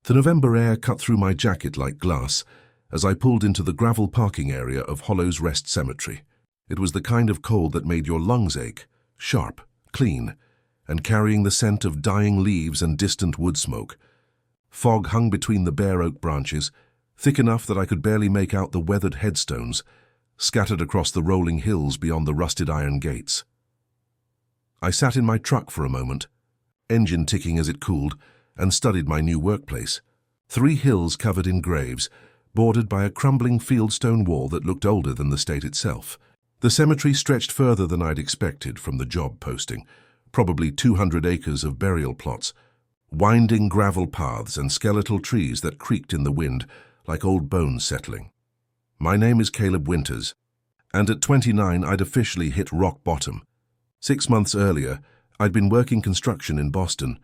The November air cut through my jacket like glass as I pulled into the gravel parking area of Hollows Rest Cemetery. It was the kind of cold that made your lungs ache, sharp, clean, and carrying the scent of dying leaves and distant wood smoke. Fog hung between the bare oak branches, thick enough that I could barely make out the weathered headstones scattered across the rolling hills beyond the rusted iron gates. I sat in my truck for a moment, engine ticking as it cooled, and studied my new workplace. 3 hills covered in graves, bordered by a crumbling fieldstone wall that looked older than the state itself. The cemetery stretched further than I'd expected from the job posting, probably 200 acres of burial plots, winding gravel paths and skeletal trees that creaked in the wind like old bones settling. My name is Caleb Winters, and at 29 I'd officially hit rock bottom. 6 months earlier, I'd been working construction in Boston,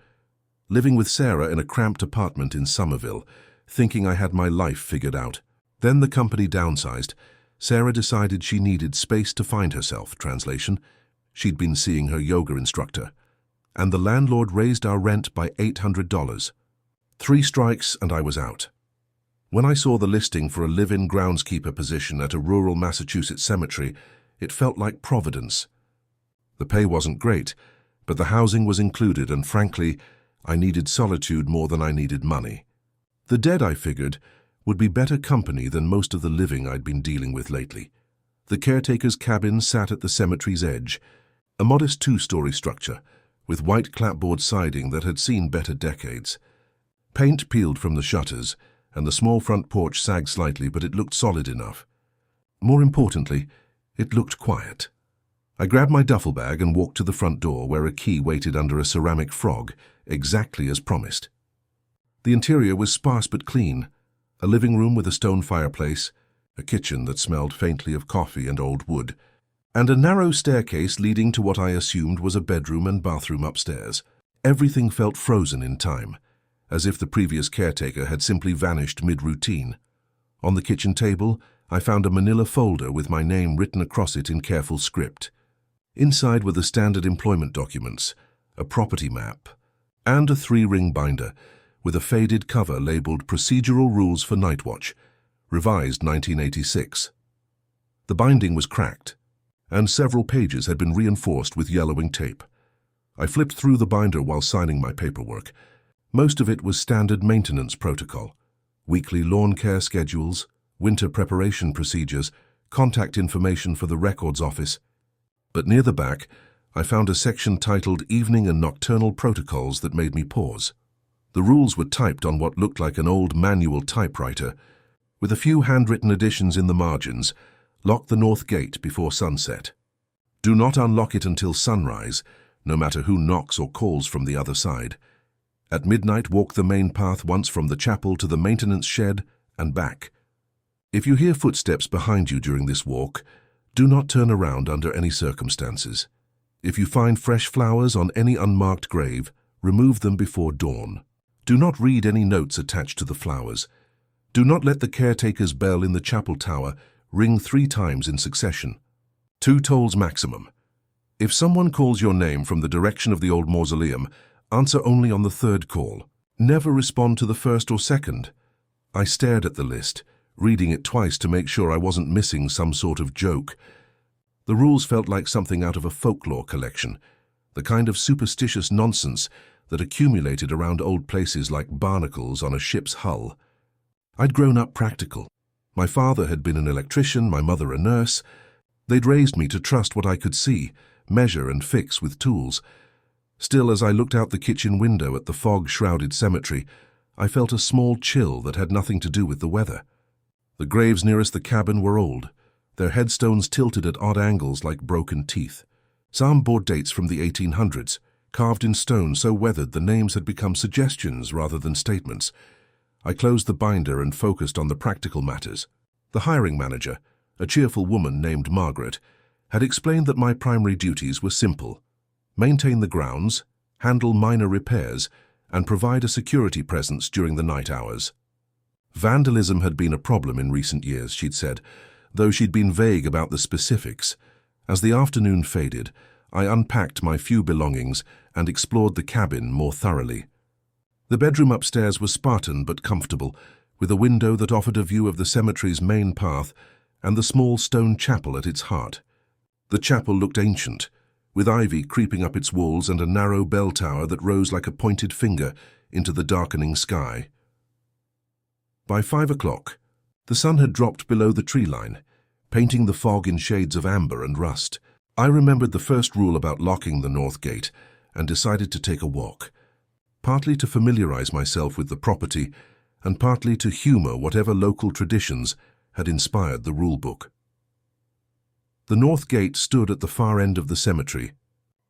living with Sarah in a cramped apartment in Somerville, thinking I had my life figured out. Then the company downsized. Sarah decided she needed space to find herself, translation. She'd been seeing her yoga instructor. And the landlord raised our rent by $800. 3 strikes and I was out. When I saw the listing for a live-in groundskeeper position at a rural Massachusetts cemetery, it felt like providence. The pay wasn't great, but the housing was included, and frankly, I needed solitude more than I needed money. The dead, I figured, would be better company than most of the living I'd been dealing with lately. The caretaker's cabin sat at the cemetery's edge, a modest 2-story structure, with white clapboard siding that had seen better decades. Paint peeled from the shutters, and the small front porch sagged slightly, but it looked solid enough. More importantly, it looked quiet. I grabbed my duffel bag and walked to the front door, where a key waited under a ceramic frog, exactly as promised. The interior was sparse but clean, a living room with a stone fireplace, a kitchen that smelled faintly of coffee and old wood, and a narrow staircase leading to what I assumed was a bedroom and bathroom upstairs. Everything felt frozen in time, as if the previous caretaker had simply vanished mid-routine. On the kitchen table, I found a manila folder with my name written across it in careful script. Inside were the standard employment documents, a property map, and a 3-ring binder with a faded cover labeled Procedural Rules for Night Watch, revised 1986. The binding was cracked, and several pages had been reinforced with yellowing tape. I flipped through the binder while signing my paperwork. Most of it was standard maintenance protocol, weekly lawn care schedules, winter preparation procedures, contact information for the records office. But near the back, I found a section titled Evening and Nocturnal Protocols that made me pause. The rules were typed on what looked like an old manual typewriter, with a few handwritten additions in the margins. Lock the north gate before sunset. Do not unlock it until sunrise, no matter who knocks or calls from the other side. At midnight, walk the main path once from the chapel to the maintenance shed and back. If you hear footsteps behind you during this walk, do not turn around under any circumstances. If you find fresh flowers on any unmarked grave, remove them before dawn. Do not read any notes attached to the flowers. Do not let the caretaker's bell in the chapel tower ring 3 times in succession. 2 tolls maximum. If someone calls your name from the direction of the old mausoleum, answer only on the 3rd call. Never respond to the 1st or 2nd. I stared at the list, reading it twice to make sure I wasn't missing some sort of joke. The rules felt like something out of a folklore collection, the kind of superstitious nonsense that accumulated around old places like barnacles on a ship's hull. I'd grown up practical. My father had been an electrician, my mother a nurse. They'd raised me to trust what I could see, measure and fix with tools. Still, as I looked out the kitchen window at the fog-shrouded cemetery, I felt a small chill that had nothing to do with the weather. The graves nearest the cabin were old, their headstones tilted at odd angles like broken teeth. Some bore dates from the 1800s, carved in stone so weathered the names had become suggestions rather than statements. I closed the binder and focused on the practical matters. The hiring manager, a cheerful woman named Margaret, had explained that my primary duties were simple: maintain the grounds, handle minor repairs, and provide a security presence during the night hours. Vandalism had been a problem in recent years, she'd said, though she'd been vague about the specifics. As the afternoon faded, I unpacked my few belongings and explored the cabin more thoroughly. The bedroom upstairs was Spartan but comfortable, with a window that offered a view of the cemetery's main path and the small stone chapel at its heart. The chapel looked ancient, with ivy creeping up its walls and a narrow bell tower that rose like a pointed finger into the darkening sky. By 5 o'clock, the sun had dropped below the tree line, painting the fog in shades of amber and rust. I remembered the first rule about locking the north gate and decided to take a walk, partly to familiarize myself with the property and partly to humor whatever local traditions had inspired the rule book. The north gate stood at the far end of the cemetery,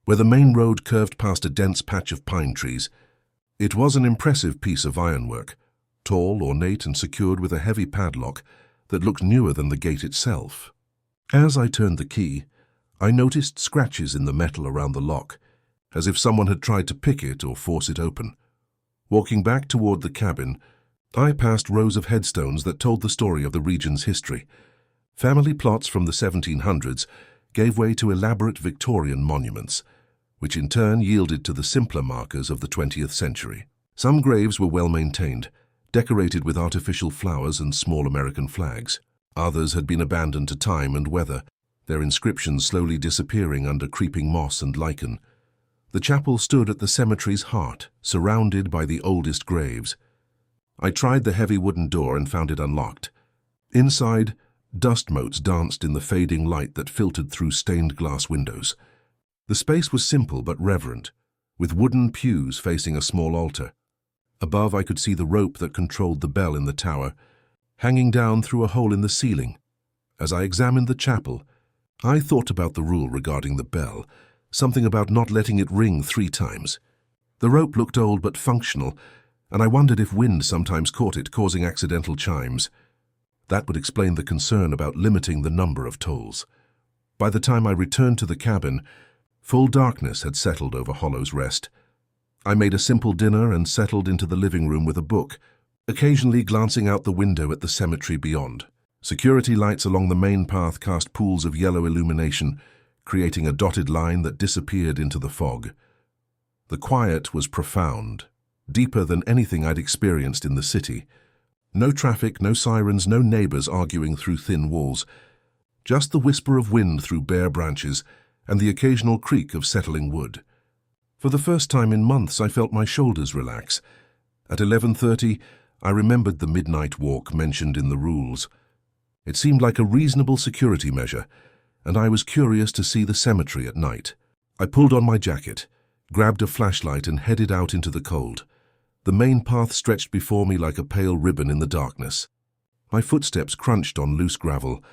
where the main road curved past a dense patch of pine trees. It was an impressive piece of ironwork, tall, ornate, and secured with a heavy padlock that looked newer than the gate itself. As I turned the key, I noticed scratches in the metal around the lock, as if someone had tried to pick it or force it open. Walking back toward the cabin, I passed rows of headstones that told the story of the region's history. Family plots from the 1700s gave way to elaborate Victorian monuments, which in turn yielded to the simpler markers of the 20th century. Some graves were well maintained, decorated with artificial flowers and small American flags. Others had been abandoned to time and weather, their inscriptions slowly disappearing under creeping moss and lichen. The chapel stood at the cemetery's heart, surrounded by the oldest graves. I tried the heavy wooden door and found it unlocked. Inside, dust motes danced in the fading light that filtered through stained glass windows. The space was simple but reverent, with wooden pews facing a small altar. Above, I could see the rope that controlled the bell in the tower, hanging down through a hole in the ceiling. As I examined the chapel, I thought about the rule regarding the bell, something about not letting it ring 3 times. The rope looked old but functional, and I wondered if wind sometimes caught it, causing accidental chimes. That would explain the concern about limiting the number of tolls. By the time I returned to the cabin, full darkness had settled over Hollow's Rest. I made a simple dinner and settled into the living room with a book, occasionally glancing out the window at the cemetery beyond. Security lights along the main path cast pools of yellow illumination, creating a dotted line that disappeared into the fog. The quiet was profound, deeper than anything I'd experienced in the city. No traffic, no sirens, no neighbors arguing through thin walls. Just the whisper of wind through bare branches and the occasional creak of settling wood. For the first time in months, I felt my shoulders relax. At 11:30, I remembered the midnight walk mentioned in the rules. It seemed like a reasonable security measure, and I was curious to see the cemetery at night. I pulled on my jacket, grabbed a flashlight, and headed out into the cold. The main path stretched before me like a pale ribbon in the darkness. My footsteps crunched on loose gravel,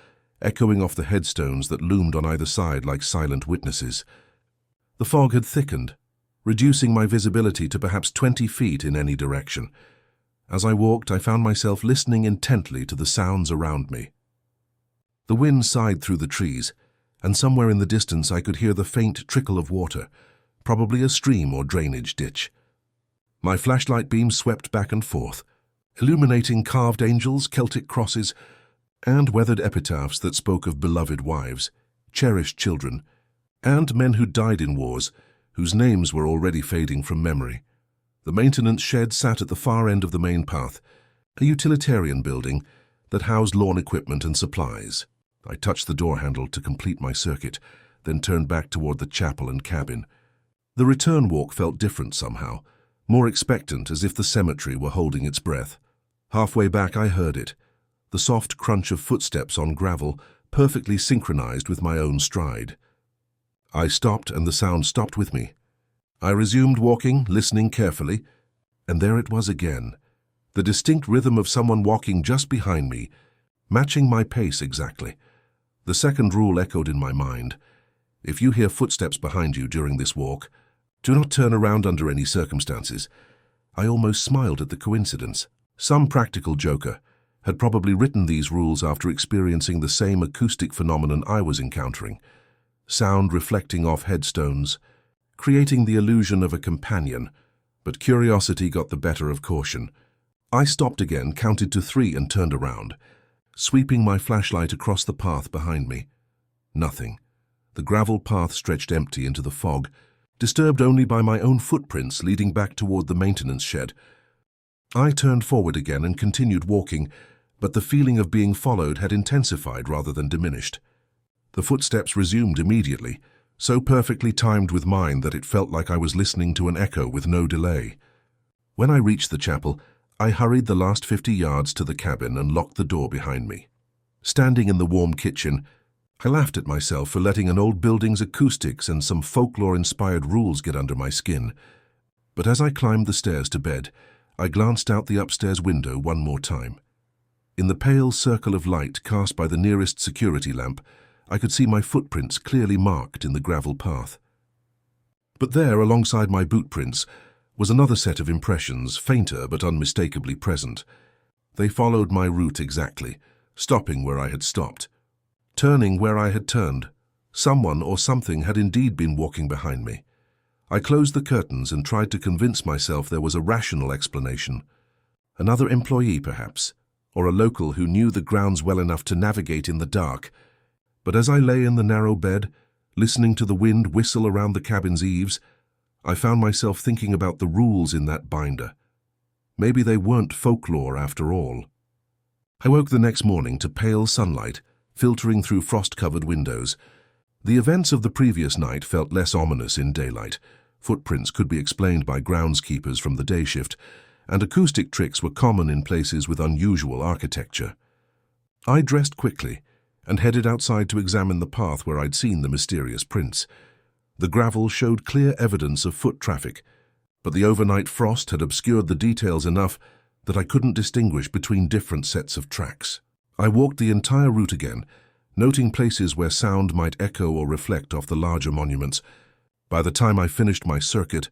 echoing off the headstones that loomed on either side like silent witnesses. The fog had thickened, reducing my visibility to perhaps 20 feet in any direction. As I walked, I found myself listening intently to the sounds around me. The wind sighed through the trees, and somewhere in the distance I could hear the faint trickle of water, probably a stream or drainage ditch. My flashlight beam swept back and forth, illuminating carved angels, Celtic crosses, and weathered epitaphs that spoke of beloved wives, cherished children, and men who died in wars, whose names were already fading from memory. The maintenance shed sat at the far end of the main path, a utilitarian building that housed lawn equipment and supplies. I touched the door handle to complete my circuit, then turned back toward the chapel and cabin. The return walk felt different somehow, more expectant, as if the cemetery were holding its breath. Halfway back I heard it, the soft crunch of footsteps on gravel, perfectly synchronized with my own stride. I stopped, and the sound stopped with me. I resumed walking, listening carefully, and there it was again, the distinct rhythm of someone walking just behind me, matching my pace exactly. The second rule echoed in my mind. If you hear footsteps behind you during this walk, do not turn around under any circumstances. I almost smiled at the coincidence. Some practical joker had probably written these rules after experiencing the same acoustic phenomenon I was encountering. Sound reflecting off headstones, creating the illusion of a companion, but curiosity got the better of caution. I stopped again, counted to 3, and turned around, sweeping my flashlight across the path behind me. Nothing. The gravel path stretched empty into the fog, disturbed only by my own footprints leading back toward the maintenance shed. I turned forward again and continued walking, but the feeling of being followed had intensified rather than diminished. The footsteps resumed immediately, so perfectly timed with mine that it felt like I was listening to an echo with no delay. When I reached the chapel, I hurried the last 50 yards to the cabin and locked the door behind me. Standing in the warm kitchen, I laughed at myself for letting an old building's acoustics and some folklore-inspired rules get under my skin. But as I climbed the stairs to bed, I glanced out the upstairs window one more time. In the pale circle of light cast by the nearest security lamp, I could see my footprints clearly marked in the gravel path. But there, alongside my boot prints, was another set of impressions, fainter but unmistakably present. They followed my route exactly, stopping where I had stopped, turning where I had turned. Someone or something had indeed been walking behind me. I closed the curtains and tried to convince myself there was a rational explanation. Another employee, perhaps, or a local who knew the grounds well enough to navigate in the dark. But as I lay in the narrow bed, listening to the wind whistle around the cabin's eaves, I found myself thinking about the rules in that binder. Maybe they weren't folklore after all. I woke the next morning to pale sunlight filtering through frost-covered windows. The events of the previous night felt less ominous in daylight. Footprints could be explained by groundskeepers from the day shift, and acoustic tricks were common in places with unusual architecture. I dressed quickly and headed outside to examine the path where I'd seen the mysterious prints. The gravel showed clear evidence of foot traffic, but the overnight frost had obscured the details enough that I couldn't distinguish between different sets of tracks. I walked the entire route again, noting places where sound might echo or reflect off the larger monuments. By the time I finished my circuit,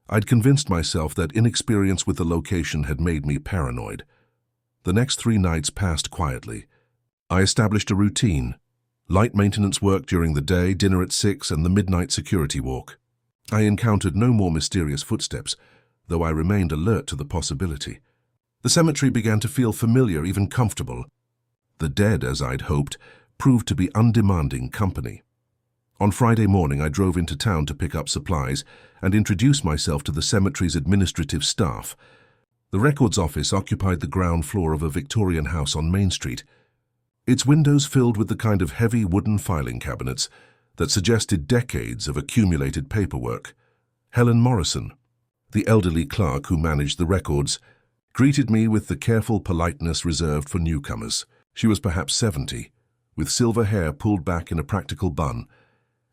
I'd convinced myself that inexperience with the location had made me paranoid. The next 3 nights passed quietly. I established a routine: light maintenance work during the day, dinner at 6, and the midnight security walk. I encountered no more mysterious footsteps, though I remained alert to the possibility. The cemetery began to feel familiar, even comfortable. The dead, as I'd hoped, proved to be undemanding company. On Friday morning, I drove into town to pick up supplies and introduce myself to the cemetery's administrative staff. The records office occupied the ground floor of a Victorian house on Main Street, its windows filled with the kind of heavy wooden filing cabinets that suggested decades of accumulated paperwork. Helen Morrison, the elderly clerk who managed the records, greeted me with the careful politeness reserved for newcomers. She was perhaps 70, with silver hair pulled back in a practical bun,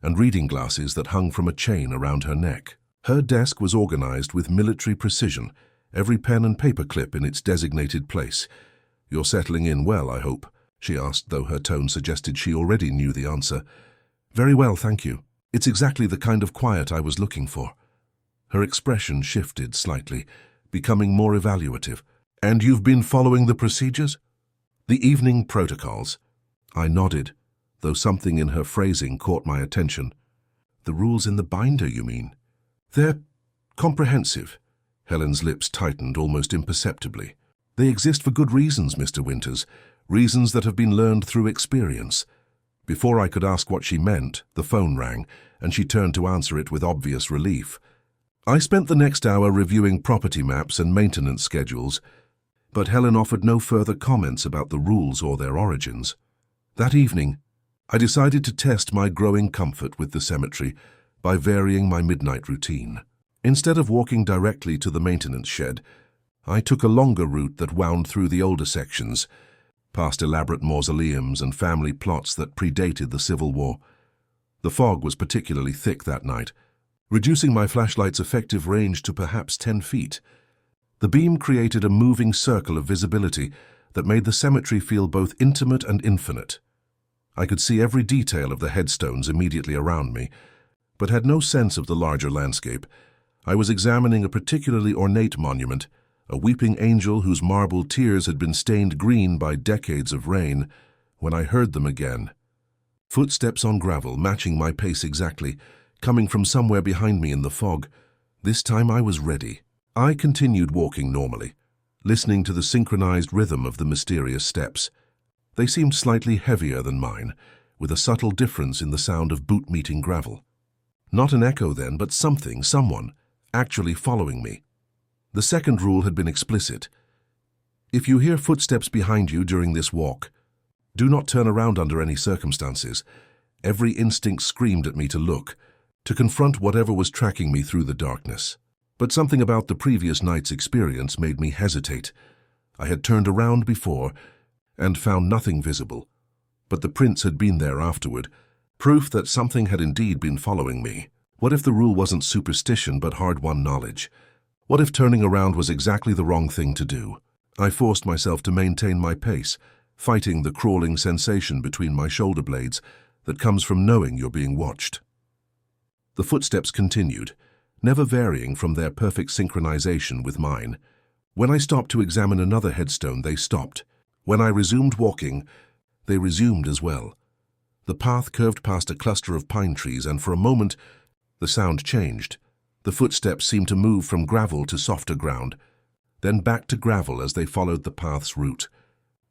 and reading glasses that hung from a chain around her neck. Her desk was organized with military precision, every pen and paper clip in its designated place. "You're settling in well, I hope?" she asked, though her tone suggested she already knew the answer. "Very well, thank you. It's exactly the kind of quiet I was looking for." Her expression shifted slightly, becoming more evaluative. "And you've been following the procedures?" "The evening protocols." I nodded, though something in her phrasing caught my attention. "The rules in the binder, you mean?" "They're comprehensive." Helen's lips tightened almost imperceptibly. "They exist for good reasons, Mr. Winters, reasons that have been learned through experience." Before I could ask what she meant, the phone rang, and she turned to answer it with obvious relief. I spent the next hour reviewing property maps and maintenance schedules, but Helen offered no further comments about the rules or their origins. That evening, I decided to test my growing comfort with the cemetery by varying my midnight routine. Instead of walking directly to the maintenance shed, I took a longer route that wound through the older sections, past elaborate mausoleums and family plots that predated the Civil War. The fog was particularly thick that night, reducing my flashlight's effective range to perhaps 10 feet. The beam created a moving circle of visibility that made the cemetery feel both intimate and infinite. I could see every detail of the headstones immediately around me, but had no sense of the larger landscape. I was examining a particularly ornate monument, a weeping angel whose marble tears had been stained green by decades of rain, when I heard them again. Footsteps on gravel, matching my pace exactly, coming from somewhere behind me in the fog. This time I was ready. I continued walking normally, listening to the synchronized rhythm of the mysterious steps. They seemed slightly heavier than mine, with a subtle difference in the sound of boot meeting gravel. Not an echo then, but something, someone, actually following me. The second rule had been explicit. If you hear footsteps behind you during this walk, do not turn around under any circumstances. Every instinct screamed at me to look, to confront whatever was tracking me through the darkness. But something about the previous night's experience made me hesitate. I had turned around before and found nothing visible, but the prints had been there afterward, proof that something had indeed been following me. What if the rule wasn't superstition but hard-won knowledge? What if turning around was exactly the wrong thing to do? I forced myself to maintain my pace, fighting the crawling sensation between my shoulder blades that comes from knowing you're being watched. The footsteps continued, never varying from their perfect synchronization with mine. When I stopped to examine another headstone, they stopped. When I resumed walking, they resumed as well. The path curved past a cluster of pine trees, and for a moment, the sound changed. The footsteps seemed to move from gravel to softer ground, then back to gravel as they followed the path's route.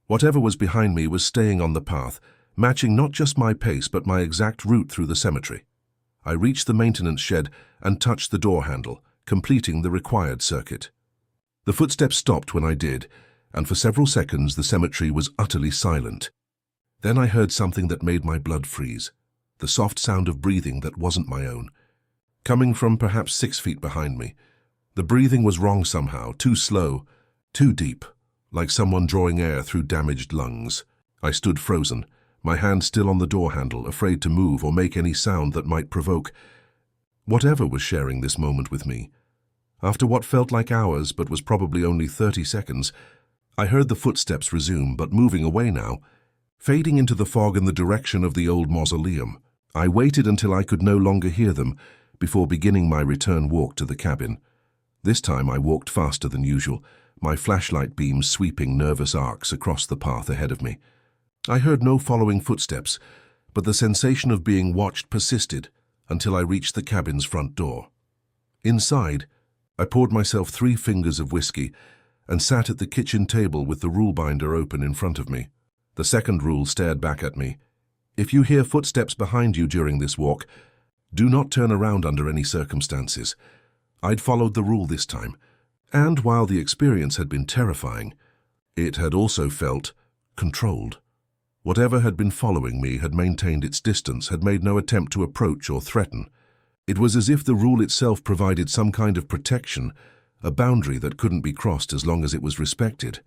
Whatever was behind me was staying on the path, matching not just my pace but my exact route through the cemetery. I reached the maintenance shed and touched the door handle, completing the required circuit. The footsteps stopped when I did, and for several seconds the cemetery was utterly silent. Then I heard something that made my blood freeze, the soft sound of breathing that wasn't my own, coming from perhaps 6 feet behind me. The breathing was wrong somehow, too slow, too deep, like someone drawing air through damaged lungs. I stood frozen, my hand still on the door handle, afraid to move or make any sound that might provoke whatever was sharing this moment with me. After what felt like hours but was probably only 30 seconds, I heard the footsteps resume, but moving away now, fading into the fog in the direction of the old mausoleum. I waited until I could no longer hear them before beginning my return walk to the cabin. This time I walked faster than usual, my flashlight beams sweeping nervous arcs across the path ahead of me. I heard no following footsteps, but the sensation of being watched persisted until I reached the cabin's front door. Inside, I poured myself 3 fingers of whiskey and sat at the kitchen table with the rule binder open in front of me. The second rule stared back at me. If you hear footsteps behind you during this walk, do not turn around under any circumstances. I'd followed the rule this time, and while the experience had been terrifying, it had also felt controlled. Whatever had been following me had maintained its distance, had made no attempt to approach or threaten. It was as if the rule itself provided some kind of protection, a boundary that couldn't be crossed as long as it was respected.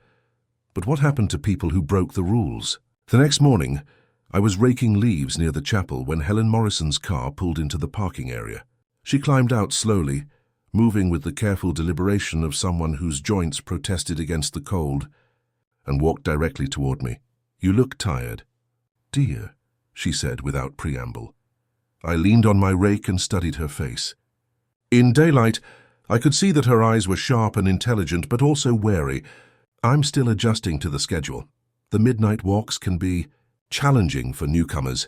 But what happened to people who broke the rules? The next morning, I was raking leaves near the chapel when Helen Morrison's car pulled into the parking area. She climbed out slowly, moving with the careful deliberation of someone whose joints protested against the cold, and walked directly toward me. "You look tired." "Dear," she said without preamble. I leaned on my rake and studied her face. In daylight, I could see that her eyes were sharp and intelligent, but also wary. "I'm still adjusting to the schedule. The midnight walks can be challenging for newcomers."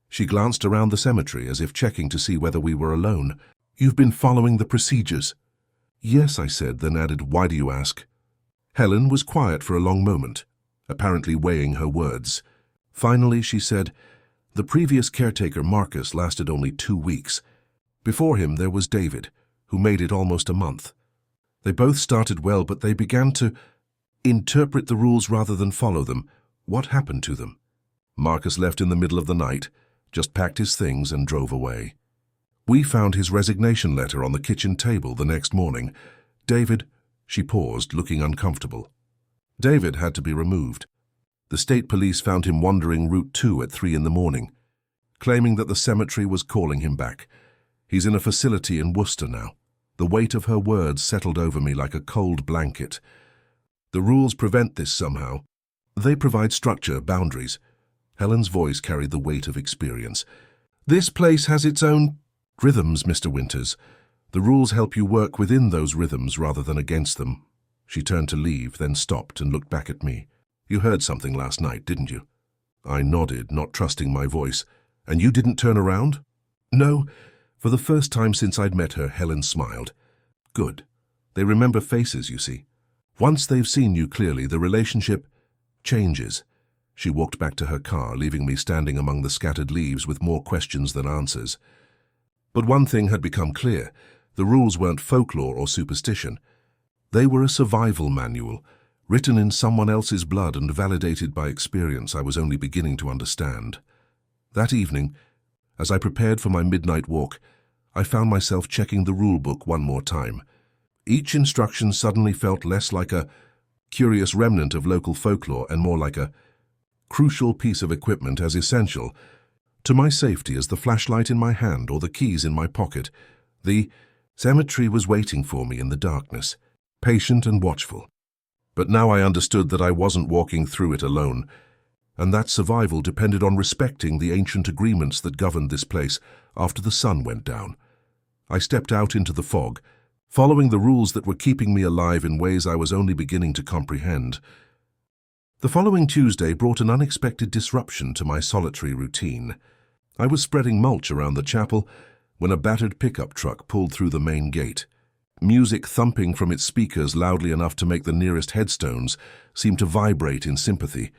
She glanced around the cemetery as if checking to see whether we were alone. "You've been following the procedures?" "Yes," I said, then added, "Why do you ask?" Helen was quiet for a long moment, apparently weighing her words. Finally, she said, "The previous caretaker, Marcus, lasted only 2 weeks. Before him there was David, who made it almost a month. They both started well, but they began to interpret the rules rather than follow them. What happened to them?" "Marcus left in the middle of the night, just packed his things and drove away. We found his resignation letter on the kitchen table the next morning. David—" She paused, looking uncomfortable. "David had to be removed. The state police found him wandering Route 2 at 3 in the morning, claiming that the cemetery was calling him back. He's in a facility in Worcester now." The weight of her words settled over me like a cold blanket. "The rules prevent this somehow. They provide structure, boundaries." Helen's voice carried the weight of experience. "This place has its own rhythms, Mr. Winters. The rules help you work within those rhythms rather than against them." She turned to leave, then stopped and looked back at me. "You heard something last night, didn't you?" I nodded, not trusting my voice. "And you didn't turn around?" "No." For the first time since I'd met her, Helen smiled. "Good. They remember faces, you see. Once they've seen you clearly, the relationship changes." She walked back to her car, leaving me standing among the scattered leaves with more questions than answers. But one thing had become clear. The rules weren't folklore or superstition. They were a survival manual, written in someone else's blood and validated by experience I was only beginning to understand. That evening, as I prepared for my midnight walk, I found myself checking the rulebook one more time. Each instruction suddenly felt less like a curious remnant of local folklore and more like a crucial piece of equipment as essential to my safety as the flashlight in my hand or the keys in my pocket. The cemetery was waiting for me in the darkness, patient and watchful. But now I understood that I wasn't walking through it alone, and that survival depended on respecting the ancient agreements that governed this place after the sun went down. I stepped out into the fog, following the rules that were keeping me alive in ways I was only beginning to comprehend. The following Tuesday brought an unexpected disruption to my solitary routine. I was spreading mulch around the chapel when a battered pickup truck pulled through the main gate. Music thumping from its speakers loudly enough to make the nearest headstones seem to vibrate in sympathy.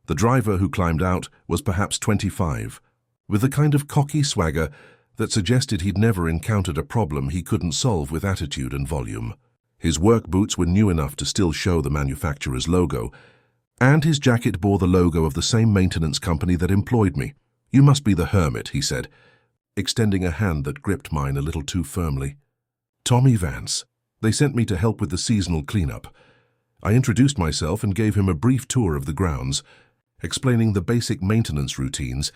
The driver who climbed out was perhaps 25, with the kind of cocky swagger that suggested he'd never encountered a problem he couldn't solve with attitude and volume. His work boots were new enough to still show the manufacturer's logo, and his jacket bore the logo of the same maintenance company that employed me. "You must be the hermit," he said, extending a hand that gripped mine a little too firmly. "Tommy Vance. They sent me to help with the seasonal cleanup." I introduced myself and gave him a brief tour of the grounds, explaining the basic maintenance routines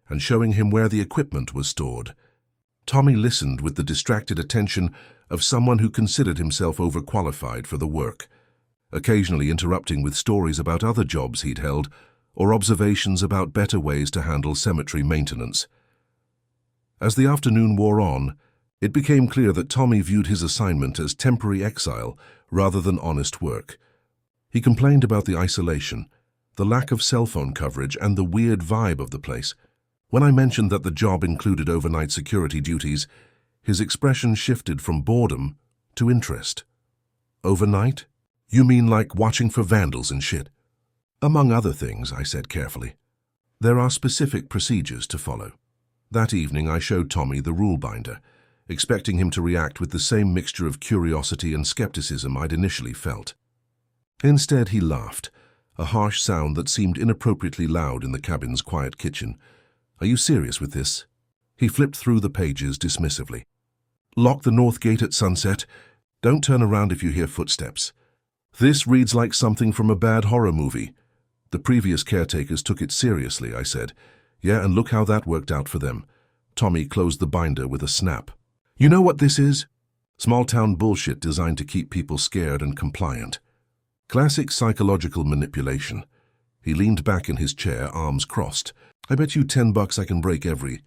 and showing him where the equipment was stored. Tommy listened with the distracted attention of someone who considered himself overqualified for the work, occasionally interrupting with stories about other jobs he'd held or observations about better ways to handle cemetery maintenance. As the afternoon wore on, it became clear that Tommy viewed his assignment as temporary exile rather than honest work. He complained about the isolation, the lack of cell phone coverage, and the weird vibe of the place. When I mentioned that the job included overnight security duties, his expression shifted from boredom to interest. "Overnight? You mean like watching for vandals and shit?" "Among other things," I said carefully. "There are specific procedures to follow." That evening I showed Tommy the rule binder, expecting him to react with the same mixture of curiosity and skepticism I'd initially felt. Instead he laughed, a harsh sound that seemed inappropriately loud in the cabin's quiet kitchen. "Are you serious with this?" He flipped through the pages dismissively. "Lock the north gate at sunset. Don't turn around if you hear footsteps." "This reads like something from a bad horror movie." "The previous caretakers took it seriously," I said. "Yeah, and look how that worked out for them." Tommy closed the binder with a snap. "You know what this is? Small-town bullshit designed to keep people scared and compliant. Classic psychological manipulation." He leaned back in his chair, arms crossed. "I bet you $10 I can break every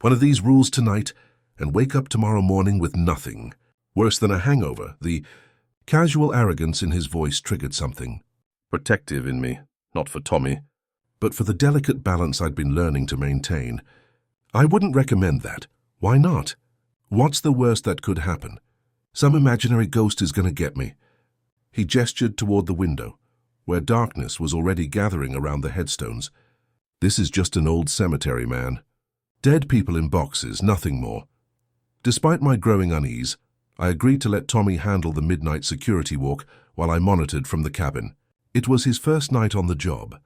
one of these rules tonight and wake up tomorrow morning with nothing. Worse than a hangover." The casual arrogance in his voice triggered something protective in me, not for Tommy, but for the delicate balance I'd been learning to maintain. "I wouldn't recommend that." "Why not?" "What's the worst that could happen? Some imaginary ghost is going to get me." He gestured toward the window, where darkness was already gathering around the headstones. "This is just an old cemetery, man. Dead people in boxes, nothing more." Despite my growing unease, I agreed to let Tommy handle the midnight security walk while I monitored from the cabin. It was his first night on the job,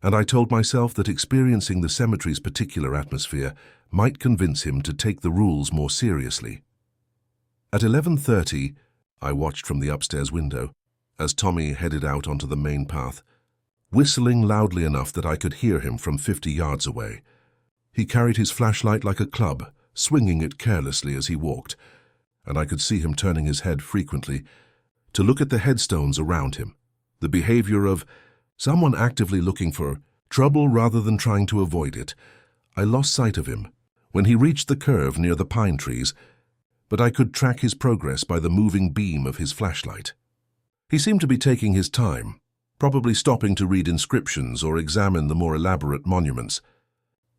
and I told myself that experiencing the cemetery's particular atmosphere might convince him to take the rules more seriously. At 11:30, I watched from the upstairs window as Tommy headed out onto the main path, whistling loudly enough that I could hear him from 50 yards away. He carried his flashlight like a club, swinging it carelessly as he walked, and I could see him turning his head frequently to look at the headstones around him, the behavior of someone actively looking for trouble rather than trying to avoid it. I lost sight of him when he reached the curve near the pine trees, but I could track his progress by the moving beam of his flashlight. He seemed to be taking his time, probably stopping to read inscriptions or examine the more elaborate monuments.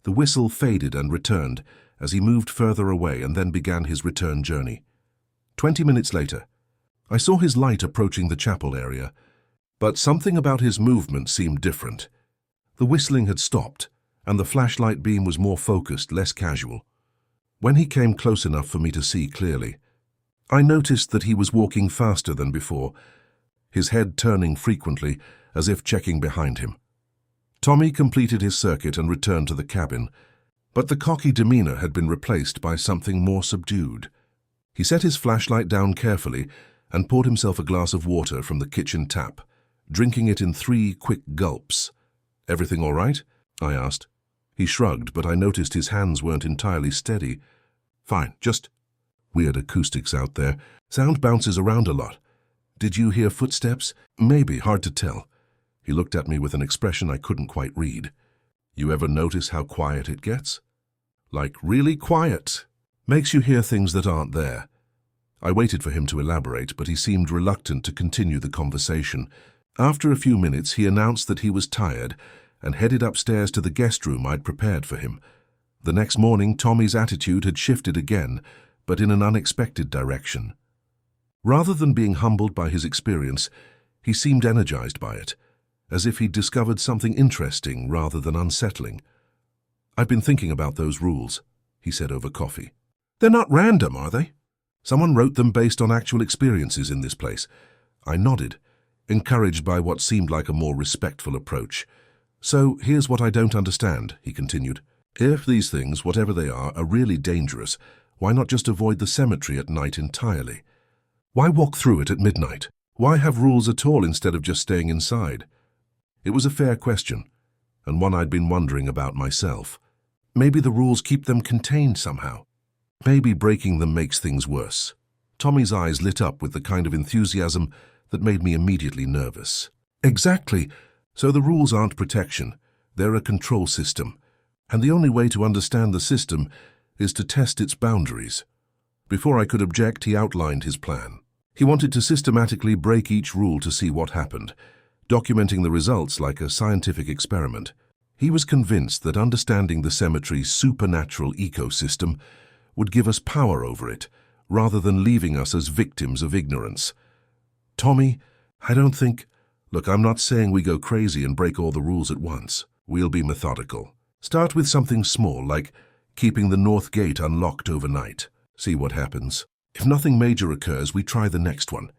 The whistle faded and returned as he moved further away and then began his return journey. 20 minutes later, I saw his light approaching the chapel area, but something about his movement seemed different. The whistling had stopped, and the flashlight beam was more focused, less casual. When he came close enough for me to see clearly, I noticed that he was walking faster than before, his head turning frequently as if checking behind him. Tommy completed his circuit and returned to the cabin, but the cocky demeanor had been replaced by something more subdued. He set his flashlight down carefully and poured himself a glass of water from the kitchen tap, drinking it in 3 quick gulps. "Everything all right?" I asked. He shrugged, but I noticed his hands weren't entirely steady. "Fine, just weird acoustics out there. Sound bounces around a lot. Did you hear footsteps? Maybe, hard to tell." He looked at me with an expression I couldn't quite read. "You ever notice how quiet it gets? Like really quiet. Makes you hear things that aren't there." I waited for him to elaborate, but he seemed reluctant to continue the conversation. After a few minutes, he announced that he was tired and headed upstairs to the guest room I'd prepared for him. The next morning, Tommy's attitude had shifted again, but in an unexpected direction. Rather than being humbled by his experience, he seemed energized by it, as if he'd discovered something interesting rather than unsettling. "I've been thinking about those rules," he said over coffee. "They're not random, are they? Someone wrote them based on actual experiences in this place." I nodded, encouraged by what seemed like a more respectful approach. "So here's what I don't understand," he continued. "If these things, whatever they are really dangerous, why not just avoid the cemetery at night entirely? Why walk through it at midnight? Why have rules at all instead of just staying inside?" It was a fair question, and one I'd been wondering about myself. Maybe the rules keep them contained somehow. Maybe breaking them makes things worse. Tommy's eyes lit up with the kind of enthusiasm that made me immediately nervous. "Exactly. So the rules aren't protection. They're a control system. And the only way to understand the system is to test its boundaries." Before I could object, he outlined his plan. He wanted to systematically break each rule to see what happened, documenting the results like a scientific experiment. He was convinced that understanding the cemetery's supernatural ecosystem would give us power over it, rather than leaving us as victims of ignorance. "Tommy, I don't think... Look, I'm not saying we go crazy and break all the rules at once. We'll be methodical. Start with something small, like keeping the north gate unlocked overnight. See what happens. If nothing major occurs, we try the next one."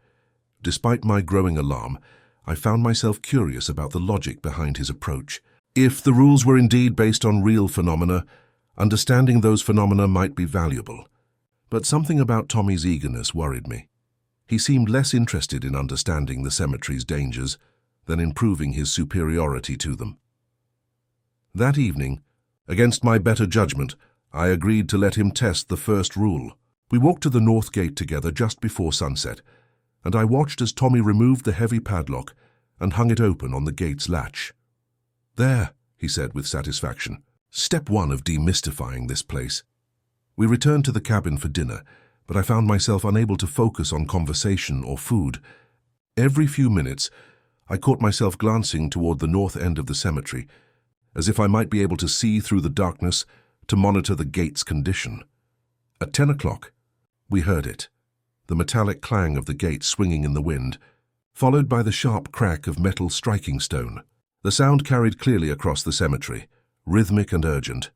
Despite my growing alarm, I found myself curious about the logic behind his approach. If the rules were indeed based on real phenomena, understanding those phenomena might be valuable. But something about Tommy's eagerness worried me. He seemed less interested in understanding the cemetery's dangers than in proving his superiority to them. That evening, against my better judgment, I agreed to let him test the first rule. We walked to the north gate together just before sunset, and I watched as Tommy removed the heavy padlock and hung it open on the gate's latch. "There," he said with satisfaction. "Step 1 of demystifying this place." We returned to the cabin for dinner, but I found myself unable to focus on conversation or food. Every few minutes, I caught myself glancing toward the north end of the cemetery, as if I might be able to see through the darkness to monitor the gate's condition. At 10 o'clock, we heard it, the metallic clang of the gate swinging in the wind, followed by the sharp crack of metal striking stone. The sound carried clearly across the cemetery, rhythmic and urgent.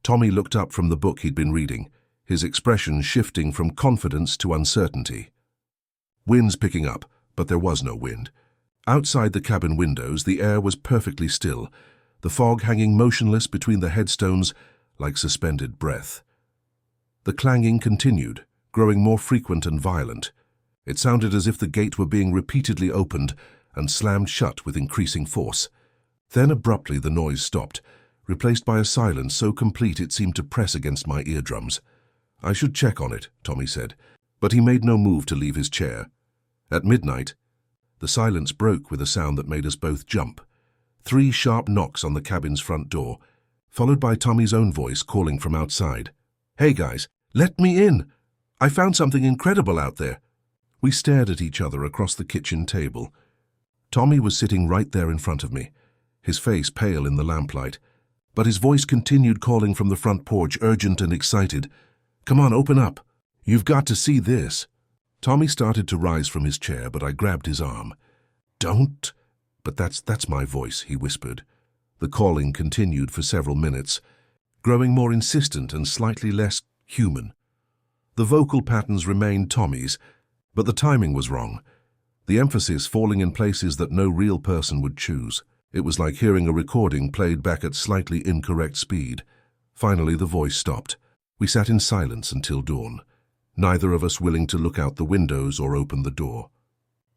Tommy looked up from the book he'd been reading, his expression shifting from confidence to uncertainty. Wind's picking up, but there was no wind. Outside the cabin windows, the air was perfectly still, the fog hanging motionless between the headstones like suspended breath. The clanging continued, growing more frequent and violent. It sounded as if the gate were being repeatedly opened and slammed shut with increasing force. Then abruptly the noise stopped, replaced by a silence so complete it seemed to press against my eardrums. "I should check on it," Tommy said, but he made no move to leave his chair. At midnight, the silence broke with a sound that made us both jump. 3 sharp knocks on the cabin's front door, followed by Tommy's own voice calling from outside. "Hey guys, let me in! I found something incredible out there." We stared at each other across the kitchen table. Tommy was sitting right there in front of me, his face pale in the lamplight, but his voice continued calling from the front porch, urgent and excited. "Come on, open up. You've got to see this." Tommy started to rise from his chair, but I grabbed his arm. "Don't." "But that's my voice," he whispered. The calling continued for several minutes, growing more insistent and slightly less human. The vocal patterns remained Tommy's, but the timing was wrong, the emphasis falling in places that no real person would choose. It was like hearing a recording played back at slightly incorrect speed. Finally, the voice stopped. We sat in silence until dawn, neither of us willing to look out the windows or open the door.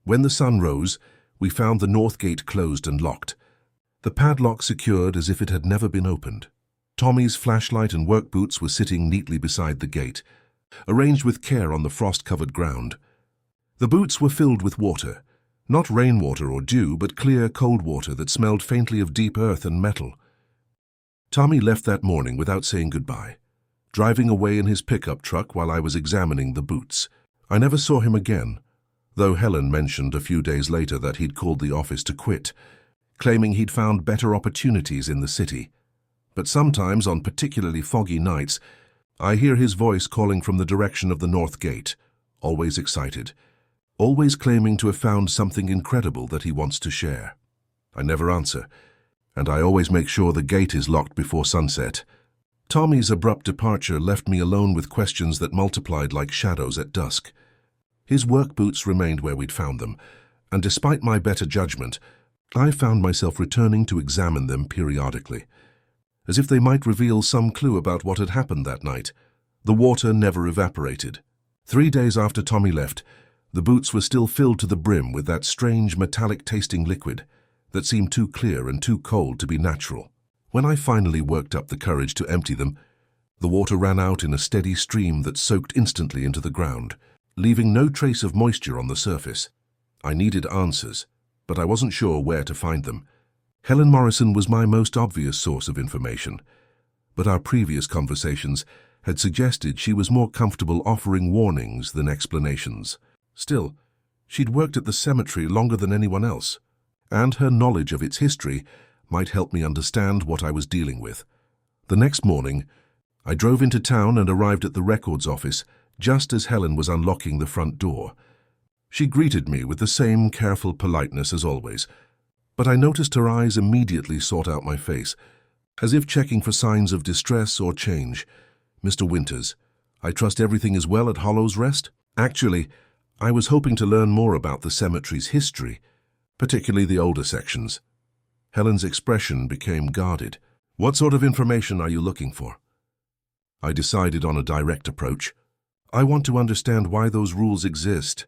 When the sun rose, we found the north gate closed and locked, the padlock secured as if it had never been opened. Tommy's flashlight and work boots were sitting neatly beside the gate, arranged with care on the frost-covered ground. The boots were filled with water, not rainwater or dew, but clear, cold water that smelled faintly of deep earth and metal. Tommy left that morning without saying goodbye, driving away in his pickup truck while I was examining the boots. I never saw him again, though Helen mentioned a few days later that he'd called the office to quit, claiming he'd found better opportunities in the city. But sometimes, on particularly foggy nights, I hear his voice calling from the direction of the north gate, always excited, always claiming to have found something incredible that he wants to share. I never answer, and I always make sure the gate is locked before sunset. Tommy's abrupt departure left me alone with questions that multiplied like shadows at dusk. His work boots remained where we'd found them, and despite my better judgment, I found myself returning to examine them periodically, as if they might reveal some clue about what had happened that night. The water never evaporated. 3 days after Tommy left, the boots were still filled to the brim with that strange metallic-tasting liquid that seemed too clear and too cold to be natural. When I finally worked up the courage to empty them, the water ran out in a steady stream that soaked instantly into the ground, leaving no trace of moisture on the surface. I needed answers, but I wasn't sure where to find them. Helen Morrison was my most obvious source of information, but our previous conversations had suggested she was more comfortable offering warnings than explanations. Still, she'd worked at the cemetery longer than anyone else, and her knowledge of its history might help me understand what I was dealing with. The next morning, I drove into town and arrived at the records office just as Helen was unlocking the front door. She greeted me with the same careful politeness as always, but I noticed her eyes immediately sought out my face, as if checking for signs of distress or change. "Mr. Winters, I trust everything is well at Hollow's Rest?" Actually, I was hoping to learn more about the cemetery's history, particularly the older sections. Helen's expression became guarded. "What sort of information are you looking for?" I decided on a direct approach. "I want to understand why those rules exist,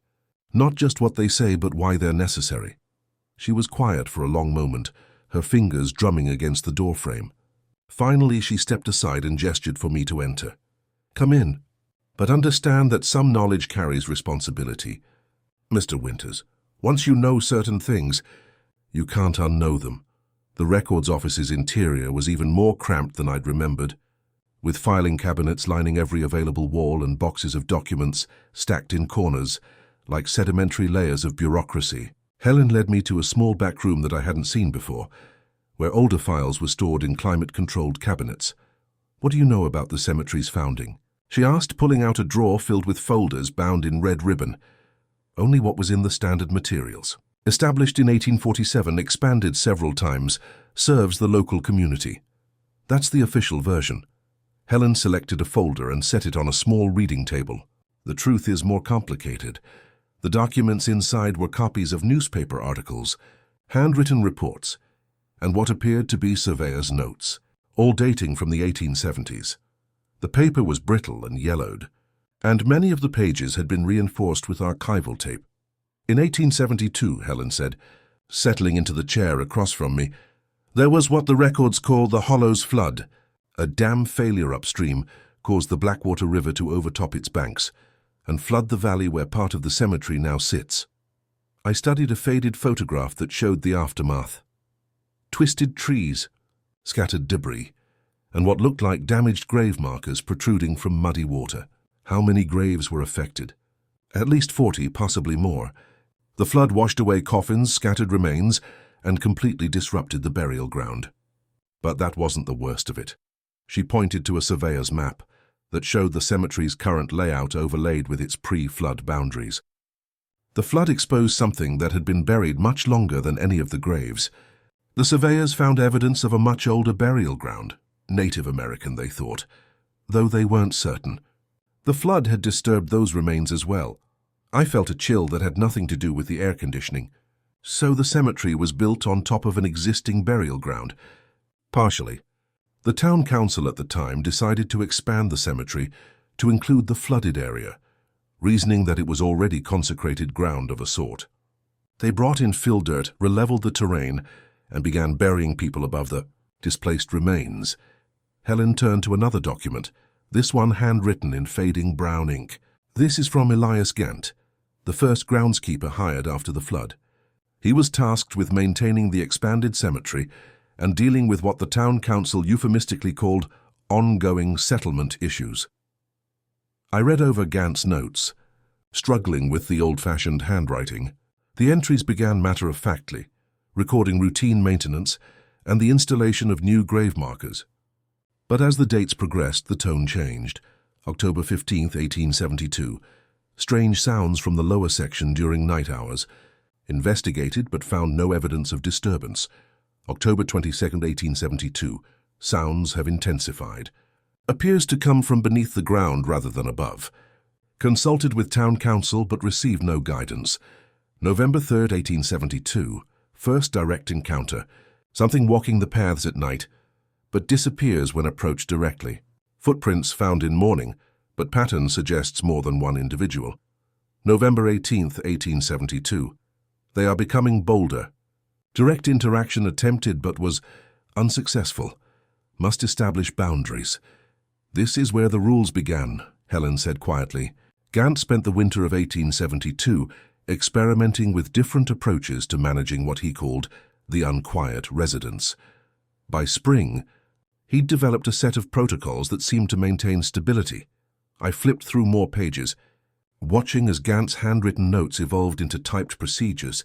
not just what they say, but why they're necessary." She was quiet for a long moment, her fingers drumming against the doorframe. Finally, she stepped aside and gestured for me to enter. "Come in, but understand that some knowledge carries responsibility. Mr. Winters, once you know certain things, you can't unknow them." The records office's interior was even more cramped than I'd remembered, with filing cabinets lining every available wall and boxes of documents stacked in corners, like sedimentary layers of bureaucracy. Helen led me to a small back room that I hadn't seen before, where older files were stored in climate-controlled cabinets. "What do you know about the cemetery's founding?" she asked, pulling out a drawer filled with folders bound in red ribbon. Only what was in the standard materials. "Established in 1847, expanded several times, serves the local community." That's the official version. Helen selected a folder and set it on a small reading table. The truth is more complicated. The documents inside were copies of newspaper articles, handwritten reports, and what appeared to be surveyors' notes, all dating from the 1870s. The paper was brittle and yellowed, and many of the pages had been reinforced with archival tape. "In 1872, Helen said, settling into the chair across from me, "there was what the records call the Hollows Flood. A dam failure upstream caused the Blackwater River to overtop its banks and flood the valley where part of the cemetery now sits." I studied a faded photograph that showed the aftermath. Twisted trees, scattered debris, and what looked like damaged grave markers protruding from muddy water. How many graves were affected? At least 40, possibly more. The flood washed away coffins, scattered remains, and completely disrupted the burial ground. But that wasn't the worst of it. She pointed to a surveyor's map that showed the cemetery's current layout overlaid with its pre-flood boundaries. The flood exposed something that had been buried much longer than any of the graves. The surveyors found evidence of a much older burial ground, Native American, they thought, though they weren't certain. The flood had disturbed those remains as well. I felt a chill that had nothing to do with the air conditioning. So the cemetery was built on top of an existing burial ground. Partially. The town council at the time decided to expand the cemetery to include the flooded area, reasoning that it was already consecrated ground of a sort. They brought in fill dirt, releveled the terrain, and began burying people above the displaced remains. Helen turned to another document, this one handwritten in fading brown ink. This is from Elias Gant, the first groundskeeper hired after the flood. He was tasked with maintaining the expanded cemetery and dealing with what the town council euphemistically called ongoing settlement issues. I read over Gant's notes, struggling with the old-fashioned handwriting. The entries began matter-of-factly, recording routine maintenance and the installation of new grave markers. But as the dates progressed, the tone changed. October 15, 1872. Strange sounds from the lower section during night hours. Investigated but found no evidence of disturbance. October 22, 1872. Sounds have intensified. Appears to come from beneath the ground rather than above. Consulted with town council but received no guidance. November 3, 1872. First direct encounter. Something walking the paths at night, but disappears when approached directly. Footprints found in morning, but pattern suggests more than one individual. November 18, 1872. They are becoming bolder. Direct interaction attempted but was unsuccessful. Must establish boundaries. This is where the rules began, Helen said quietly. Gant spent the winter of 1872 experimenting with different approaches to managing what he called the unquiet residents. By spring, he'd developed a set of protocols that seemed to maintain stability. I flipped through more pages, watching as Gant's handwritten notes evolved into typed procedures,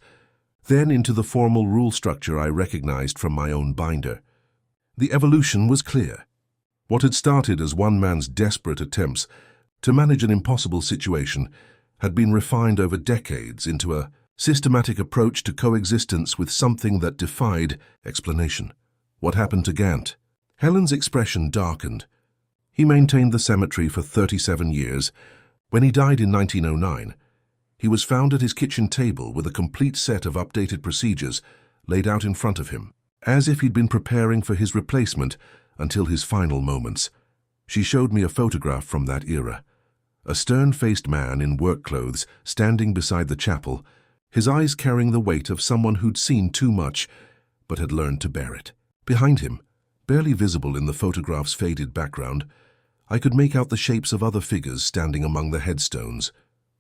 then into the formal rule structure I recognized from my own binder. The evolution was clear. What had started as one man's desperate attempts to manage an impossible situation had been refined over decades into a systematic approach to coexistence with something that defied explanation. What happened to Gant? Helen's expression darkened. He maintained the cemetery for 37 years. When he died in 1909, he was found at his kitchen table with a complete set of updated procedures laid out in front of him, as if he'd been preparing for his replacement until his final moments. She showed me a photograph from that era. A stern-faced man in work clothes standing beside the chapel, his eyes carrying the weight of someone who'd seen too much but had learned to bear it. Behind him, barely visible in the photograph's faded background, I could make out the shapes of other figures standing among the headstones.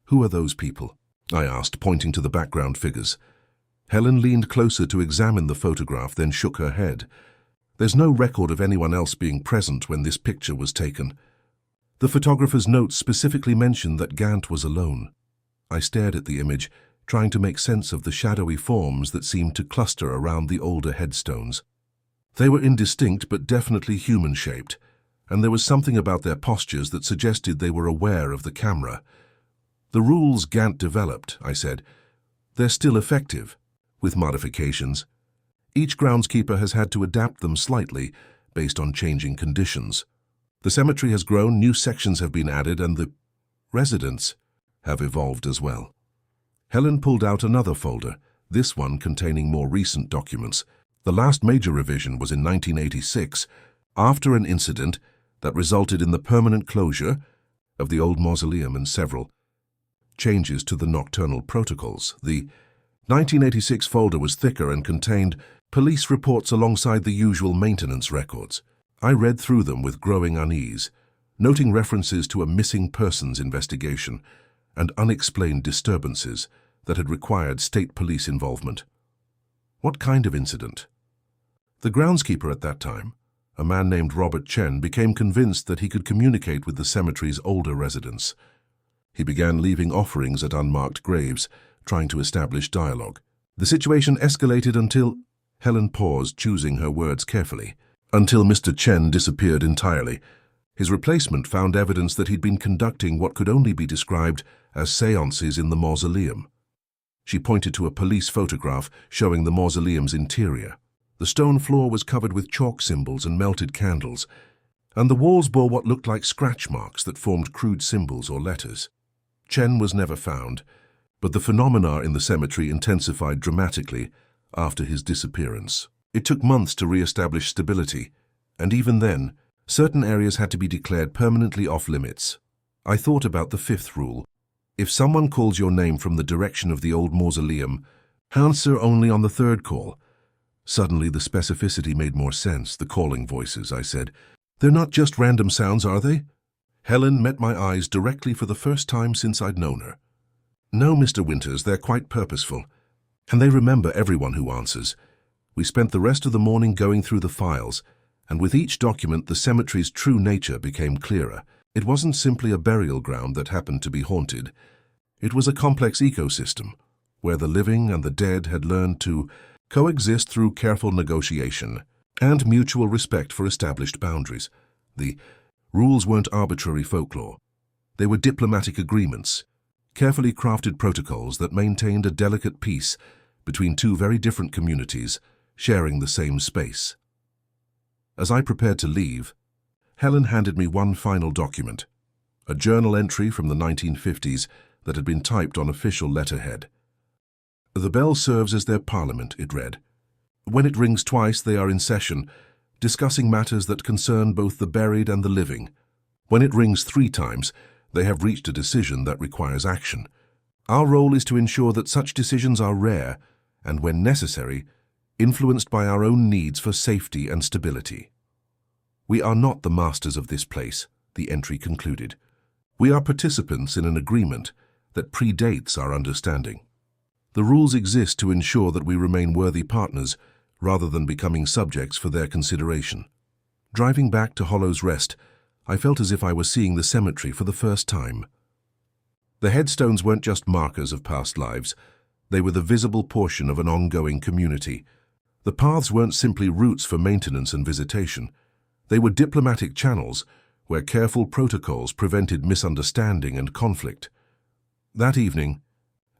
Who are those people? I asked, pointing to the background figures. Helen leaned closer to examine the photograph, then shook her head. There's no record of anyone else being present when this picture was taken. The photographer's notes specifically mentioned that Gant was alone. I stared at the image, trying to make sense of the shadowy forms that seemed to cluster around the older headstones. They were indistinct but definitely human-shaped, and there was something about their postures that suggested they were aware of the camera. The rules Gant developed, I said, they're still effective, with modifications. Each groundskeeper has had to adapt them slightly based on changing conditions. The cemetery has grown, new sections have been added, and the residents have evolved as well. Helen pulled out another folder, this one containing more recent documents. The last major revision was in 1986, after an incident that resulted in the permanent closure of the old mausoleum and several changes to the nocturnal protocols. The 1986 folder was thicker and contained police reports alongside the usual maintenance records. I read through them with growing unease, noting references to a missing persons investigation and unexplained disturbances that had required state police involvement. What kind of incident? The groundskeeper at that time, a man named Robert Chen, became convinced that he could communicate with the cemetery's older residents. He began leaving offerings at unmarked graves, trying to establish dialogue. The situation escalated until... Helen paused, choosing her words carefully. Until Mr. Chen disappeared entirely. His replacement found evidence that he'd been conducting what could only be described as séances in the mausoleum. She pointed to a police photograph showing the mausoleum's interior. The stone floor was covered with chalk symbols and melted candles. and the walls bore what looked like scratch marks that formed crude symbols or letters. Chen was never found, but the phenomena in the cemetery intensified dramatically after his disappearance. It took months to re-establish stability, and even then, certain areas had to be declared permanently off-limits. I thought about the fifth rule. If someone calls your name from the direction of the old mausoleum, answer only on the third call. Suddenly, the specificity made more sense. The calling voices, I said. They're not just random sounds, are they? Helen met my eyes directly for the first time since I'd known her. No, Mr. Winters, they're quite purposeful. And they remember everyone who answers. We spent the rest of the morning going through the files, and with each document the cemetery's true nature became clearer. It wasn't simply a burial ground that happened to be haunted. It was a complex ecosystem, where the living and the dead had learned to coexist through careful negotiation and mutual respect for established boundaries. The rules weren't arbitrary folklore. They were diplomatic agreements, carefully crafted protocols that maintained a delicate peace between two very different communities sharing the same space. As I prepared to leave, Helen handed me one final document, a journal entry from the 1950s that had been typed on official letterhead. The bell serves as their parliament, it read. When it rings twice, they are in session, discussing matters that concern both the buried and the living. When it rings 3 times, they have reached a decision that requires action. Our role is to ensure that such decisions are rare and, when necessary, influenced by our own needs for safety and stability. We are not the masters of this place, the entry concluded. We are participants in an agreement that predates our understanding. The rules exist to ensure that we remain worthy partners rather than becoming subjects for their consideration. Driving back to Hollow's Rest, I felt as if I was seeing the cemetery for the first time. The headstones weren't just markers of past lives. They were the visible portion of an ongoing community. The paths weren't simply routes for maintenance and visitation. They were diplomatic channels where careful protocols prevented misunderstanding and conflict. That evening,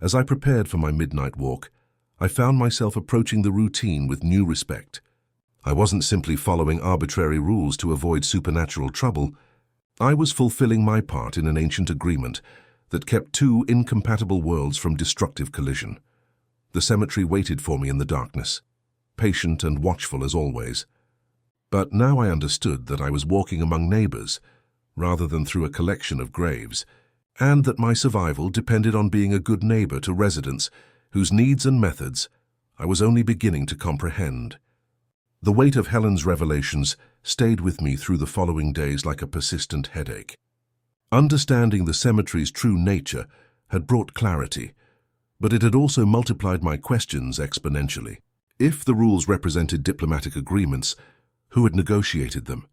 as I prepared for my midnight walk, I found myself approaching the routine with new respect. I wasn't simply following arbitrary rules to avoid supernatural trouble. I was fulfilling my part in an ancient agreement that kept 2 incompatible worlds from destructive collision. The cemetery waited for me in the darkness, patient and watchful as always. But now I understood that I was walking among neighbors, rather than through a collection of graves, and that my survival depended on being a good neighbor to residents whose needs and methods I was only beginning to comprehend. The weight of Helen's revelations stayed with me through the following days like a persistent headache. Understanding the cemetery's true nature had brought clarity, but it had also multiplied my questions exponentially. If the rules represented diplomatic agreements, who had negotiated them?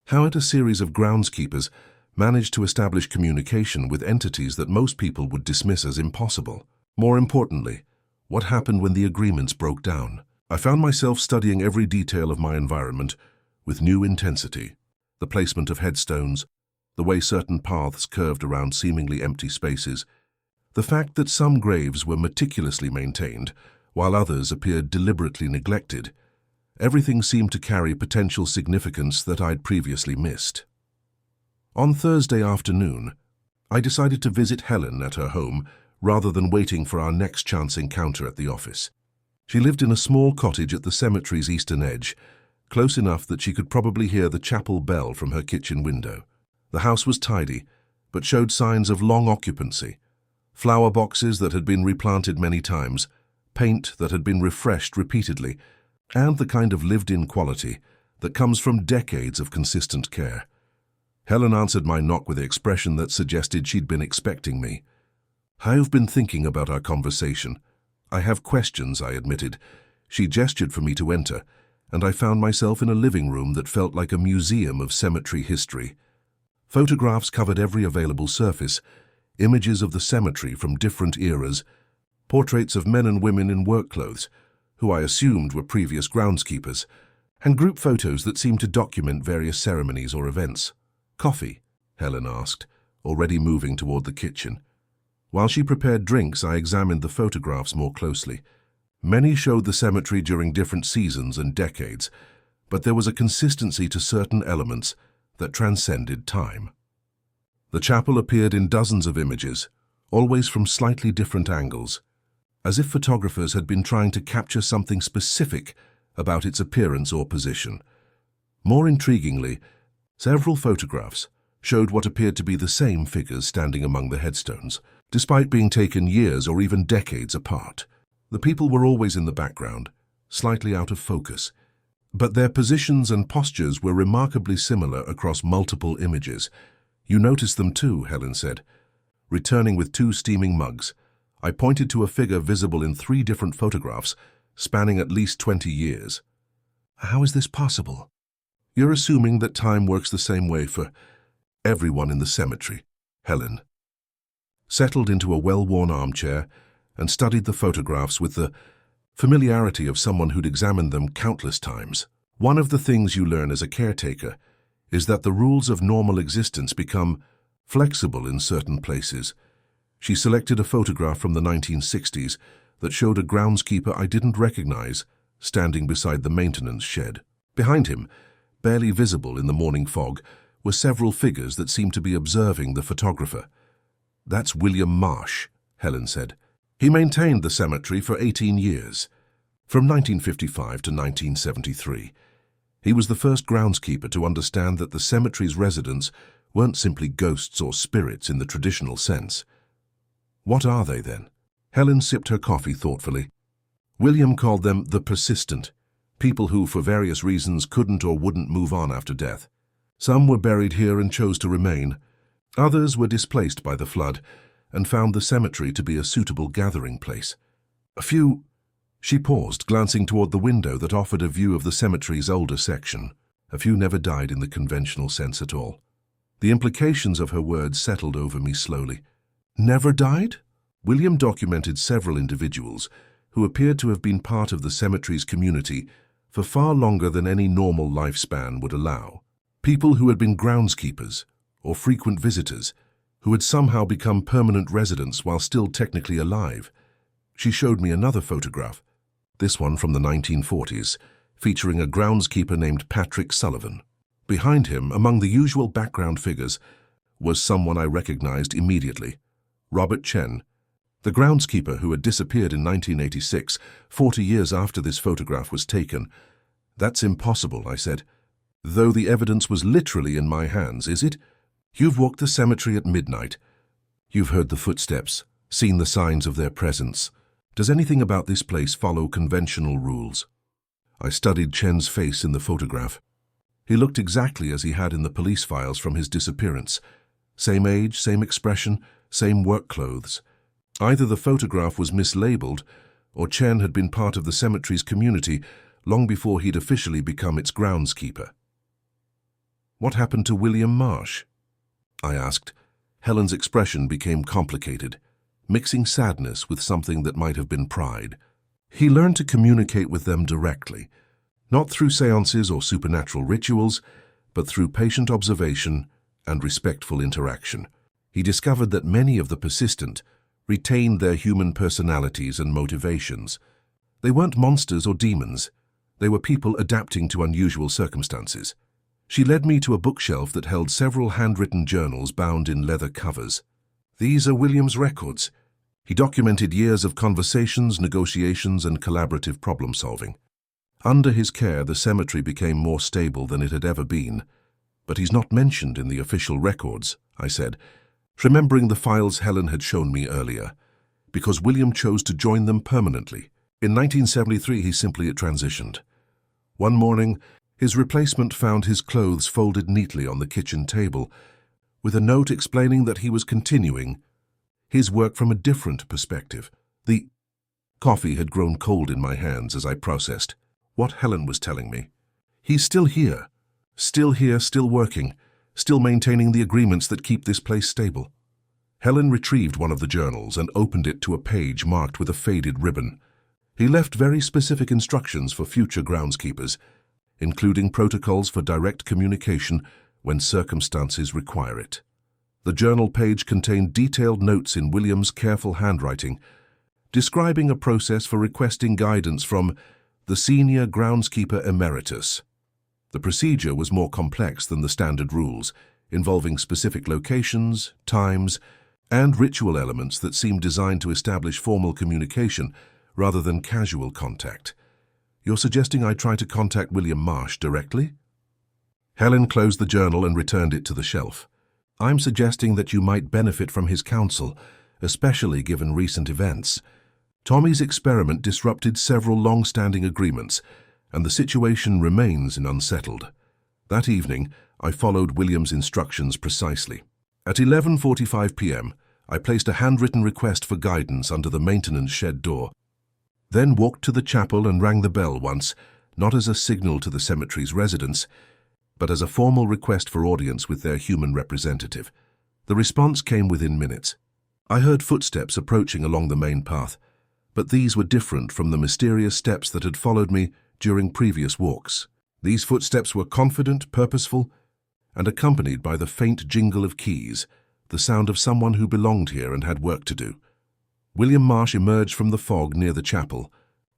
How had a series of groundskeepers managed to establish communication with entities that most people would dismiss as impossible? More importantly, what happened when the agreements broke down? I found myself studying every detail of my environment with new intensity. The placement of headstones, the way certain paths curved around seemingly empty spaces, the fact that some graves were meticulously maintained while others appeared deliberately neglected. Everything seemed to carry potential significance that I'd previously missed. On Thursday afternoon, I decided to visit Helen at her home rather than waiting for our next chance encounter at the office. She lived in a small cottage at the cemetery's eastern edge, close enough that she could probably hear the chapel bell from her kitchen window. The house was tidy, but showed signs of long occupancy. Flower boxes that had been replanted many times, paint that had been refreshed repeatedly, and the kind of lived-in quality that comes from decades of consistent care. Helen answered my knock with an expression that suggested she'd been expecting me. "I've been thinking about our conversation. I have questions," I admitted. She gestured for me to enter, and I found myself in a living room that felt like a museum of cemetery history. Photographs covered every available surface, images of the cemetery from different eras, portraits of men and women in work clothes, who I assumed were previous groundskeepers, and group photos that seemed to document various ceremonies or events. "Coffee?" Helen asked, already moving toward the kitchen. While she prepared drinks, I examined the photographs more closely. Many showed the cemetery during different seasons and decades, but there was a consistency to certain elements that transcended time. The chapel appeared in dozens of images, always from slightly different angles, as if photographers had been trying to capture something specific about its appearance or position. More intriguingly, several photographs showed what appeared to be the same figures standing among the headstones, despite being taken years or even decades apart. The people were always in the background, slightly out of focus, but their positions and postures were remarkably similar across multiple images. "You noticed them too," Helen said. Returning with 2 steaming mugs, I pointed to a figure visible in 3 different photographs, spanning at least 20 years. "How is this possible?" "You're assuming that time works the same way for everyone in the cemetery," Helen settled into a well-worn armchair and studied the photographs with the familiarity of someone who'd examined them countless times. "One of the things you learn as a caretaker is that the rules of normal existence become flexible in certain places." She selected a photograph from the 1960s that showed a groundskeeper I didn't recognize standing beside the maintenance shed. Behind him, barely visible in the morning fog, were several figures that seemed to be observing the photographer. "That's William Marsh," Helen said. "He maintained the cemetery for 18 years, from 1955 to 1973. He was the first groundskeeper to understand that the cemetery's residents weren't simply ghosts or spirits in the traditional sense." "What are they, then?" Helen sipped her coffee thoughtfully. "William called them the persistent, people who, for various reasons, couldn't or wouldn't move on after death. Some were buried here and chose to remain. Others were displaced by the flood and found the cemetery to be a suitable gathering place. A few—" She paused, glancing toward the window that offered a view of the cemetery's older section. "A few never died in the conventional sense at all." The implications of her words settled over me slowly. "Never died?" William documented several individuals who appeared to have been part of the cemetery's community for far longer than any normal lifespan would allow. People who had been groundskeepers or frequent visitors, who had somehow become permanent residents while still technically alive. She showed me another photograph, this one from the 1940s, featuring a groundskeeper named Patrick Sullivan. Behind him, among the usual background figures, was someone I recognized immediately, Robert Chen, the groundskeeper who had disappeared in 1986, 40 years after this photograph was taken. "That's impossible," I said. "Though the evidence was literally in my hands, is it? You've walked the cemetery at midnight. You've heard the footsteps, seen the signs of their presence. Does anything about this place follow conventional rules?" I studied Chen's face in the photograph. He looked exactly as he had in the police files from his disappearance. Same age, same expression, same work clothes. Either the photograph was mislabeled, or Chen had been part of the cemetery's community long before he'd officially become its groundskeeper. "What happened to William Marsh?" I asked. Helen's expression became complicated, mixing sadness with something that might have been pride. "He learned to communicate with them directly, not through seances or supernatural rituals, but through patient observation and respectful interaction. He discovered that many of the persistent retained their human personalities and motivations. They weren't monsters or demons. They were people adapting to unusual circumstances." She led me to a bookshelf that held several handwritten journals bound in leather covers. "These are William's records. He documented years of conversations, negotiations, and collaborative problem-solving. Under his care, the cemetery became more stable than it had ever been. But he's not mentioned in the official records," I said, remembering the files Helen had shown me earlier, "because William chose to join them permanently. In 1973, he simply transitioned. One morning, his replacement found his clothes folded neatly on the kitchen table, with a note explaining that he was continuing his work from a different perspective." The coffee had grown cold in my hands as I processed what Helen was telling me. "He's still here, still working, still maintaining the agreements that keep this place stable." Helen retrieved one of the journals and opened it to a page marked with a faded ribbon. "He left very specific instructions for future groundskeepers, including protocols for direct communication when circumstances require it." The journal page contained detailed notes in William's careful handwriting, describing a process for requesting guidance from the senior groundskeeper emeritus. The procedure was more complex than the standard rules, involving specific locations, times, and ritual elements that seemed designed to establish formal communication rather than casual contact. You're suggesting I try to contact William Marsh directly? Helen closed the journal and returned it to the shelf. I'm suggesting that you might benefit from his counsel, especially given recent events. Tommy's experiment disrupted several long-standing agreements, and the situation remains unsettled. That evening, I followed William's instructions precisely. At 11:45 p.m., I placed a handwritten request for guidance under the maintenance shed door, then walked to the chapel and rang the bell once, not as a signal to the cemetery's residents, but as a formal request for audience with their human representative. The response came within minutes. I heard footsteps approaching along the main path, but these were different from the mysterious steps that had followed me during previous walks. These footsteps were confident, purposeful, and accompanied by the faint jingle of keys, the sound of someone who belonged here and had work to do. William Marsh emerged from the fog near the chapel,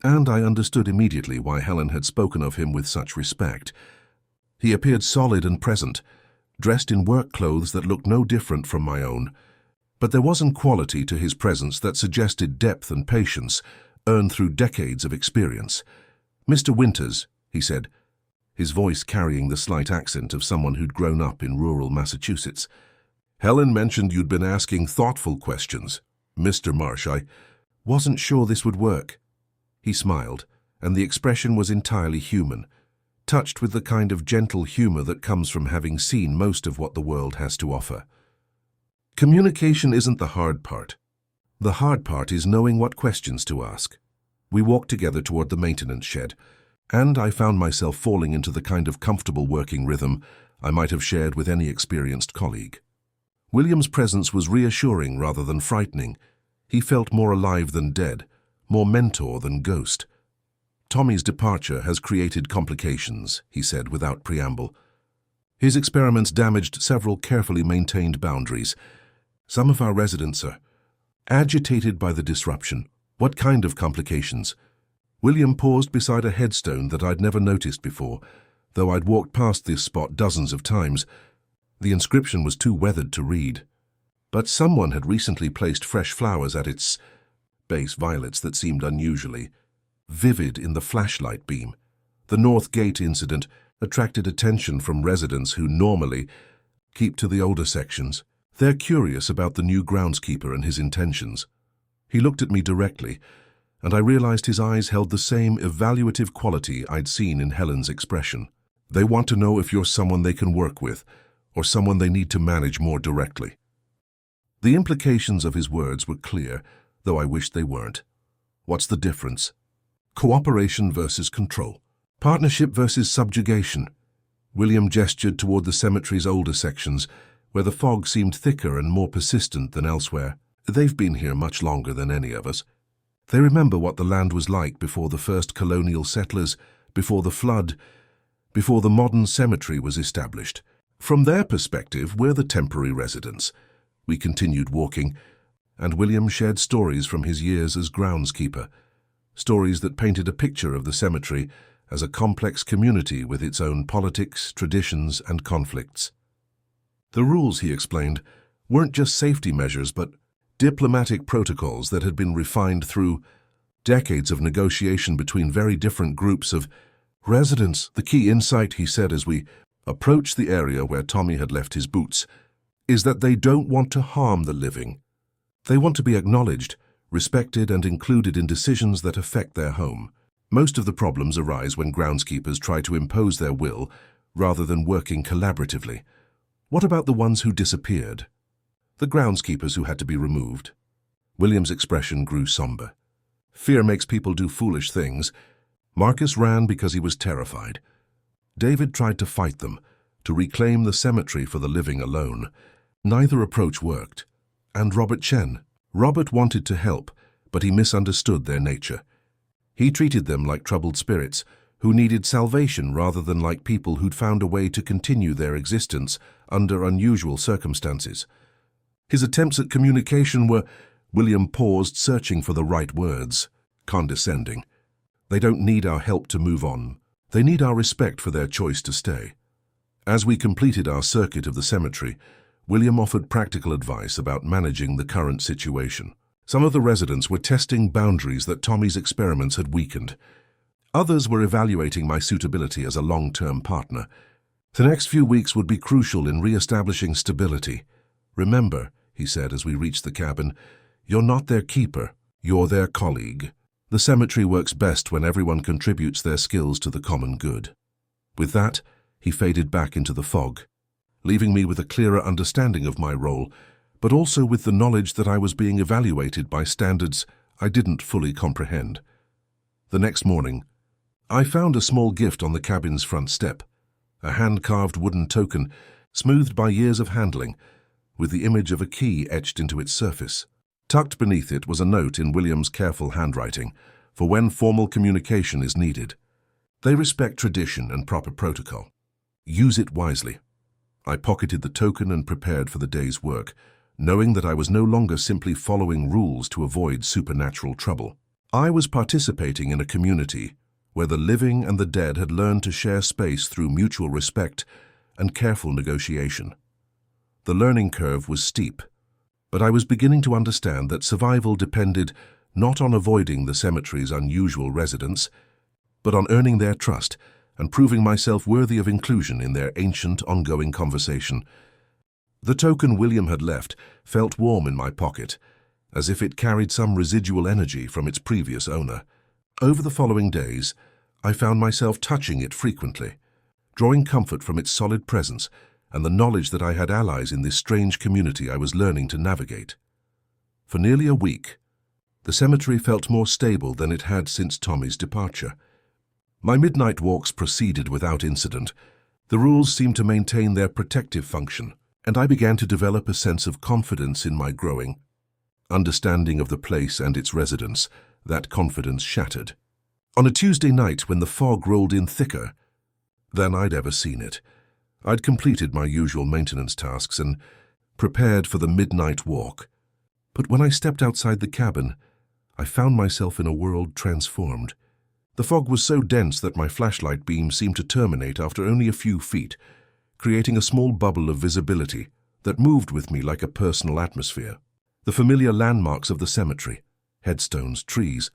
and I understood immediately why Helen had spoken of him with such respect. He appeared solid and present, dressed in work clothes that looked no different from my own, but there was an quality to his presence that suggested depth and patience, earned through decades of experience. "Mr. Winters," he said, his voice carrying the slight accent of someone who'd grown up in rural Massachusetts. "Helen mentioned you'd been asking thoughtful questions. Mr. Marsh, I wasn't sure this would work." He smiled, and the expression was entirely human, touched with the kind of gentle humor that comes from having seen most of what the world has to offer. "Communication isn't the hard part. The hard part is knowing what questions to ask." We walked together toward the maintenance shed, and I found myself falling into the kind of comfortable working rhythm I might have shared with any experienced colleague. William's presence was reassuring rather than frightening. He felt more alive than dead, more mentor than ghost. "Tommy's departure has created complications," he said without preamble. "His experiments damaged several carefully maintained boundaries. Some of our residents are agitated by the disruption." "What kind of complications?" William paused beside a headstone that I'd never noticed before, though I'd walked past this spot dozens of times. The inscription was too weathered to read, but someone had recently placed fresh flowers at its base, violets that seemed unusually vivid in the flashlight beam. The North Gate incident attracted attention from residents who normally keep to the older sections. They're curious about the new groundskeeper and his intentions. He looked at me directly, and I realized his eyes held the same evaluative quality I'd seen in Helen's expression. They want to know if you're someone they can work with, or someone they need to manage more directly. The implications of his words were clear, though I wished they weren't. What's the difference? Cooperation versus control. Partnership versus subjugation. William gestured toward the cemetery's older sections, where the fog seemed thicker and more persistent than elsewhere. They've been here much longer than any of us. They remember what the land was like before the first colonial settlers, before the flood, before the modern cemetery was established. From their perspective, we're the temporary residents. We continued walking, and William shared stories from his years as groundskeeper, stories that painted a picture of the cemetery as a complex community with its own politics, traditions, and conflicts. The rules, he explained, weren't just safety measures, but diplomatic protocols that had been refined through decades of negotiation between very different groups of residents. "The key insight," he said as we approached the area where Tommy had left his boots, "is that they don't want to harm the living. They want to be acknowledged, respected, and included in decisions that affect their home. Most of the problems arise when groundskeepers try to impose their will rather than working collaboratively. What about the ones who disappeared? The groundskeepers who had to be removed?" William's expression grew somber. "Fear makes people do foolish things. Marcus ran because he was terrified. David tried to fight them, to reclaim the cemetery for the living alone. Neither approach worked. And Robert wanted to help, but he misunderstood their nature. He treated them like troubled spirits, who needed salvation rather than like people who'd found a way to continue their existence under unusual circumstances. His attempts at communication were—" William paused, searching for the right words. "Condescending. They don't need our help to move on. They need our respect for their choice to stay. As we completed our circuit of the cemetery, William offered practical advice about managing the current situation. Some of the residents were testing boundaries that Tommy's experiments had weakened. Others were evaluating my suitability as a long-term partner. The next few weeks would be crucial in re-establishing stability. "Remember," he said as we reached the cabin, "you're not their keeper, you're their colleague. The cemetery works best when everyone contributes their skills to the common good." With that, he faded back into the fog, leaving me with a clearer understanding of my role, but also with the knowledge that I was being evaluated by standards I didn't fully comprehend. The next morning, I found a small gift on the cabin's front step, a hand-carved wooden token, smoothed by years of handling, with the image of a key etched into its surface. Tucked beneath it was a note in William's careful handwriting, for when formal communication is needed. They respect tradition and proper protocol. Use it wisely. I pocketed the token and prepared for the day's work, knowing that I was no longer simply following rules to avoid supernatural trouble. I was participating in a community where the living and the dead had learned to share space through mutual respect and careful negotiation. The learning curve was steep, but I was beginning to understand that survival depended not on avoiding the cemetery's unusual residents, but on earning their trust and proving myself worthy of inclusion in their ancient, ongoing conversation. The token William had left felt warm in my pocket, as if it carried some residual energy from its previous owner. Over the following days, I found myself touching it frequently, drawing comfort from its solid presence and the knowledge that I had allies in this strange community I was learning to navigate. For nearly a week, the cemetery felt more stable than it had since Tommy's departure. My midnight walks proceeded without incident. The rules seemed to maintain their protective function, and I began to develop a sense of confidence in my growing understanding of the place and its residents. That confidence shattered on a Tuesday night when the fog rolled in thicker than I'd ever seen it. I'd completed my usual maintenance tasks and prepared for the midnight walk. But when I stepped outside the cabin, I found myself in a world transformed. The fog was so dense that my flashlight beam seemed to terminate after only a few feet, creating a small bubble of visibility that moved with me like a personal atmosphere. The familiar landmarks of the cemetery, headstones, trees,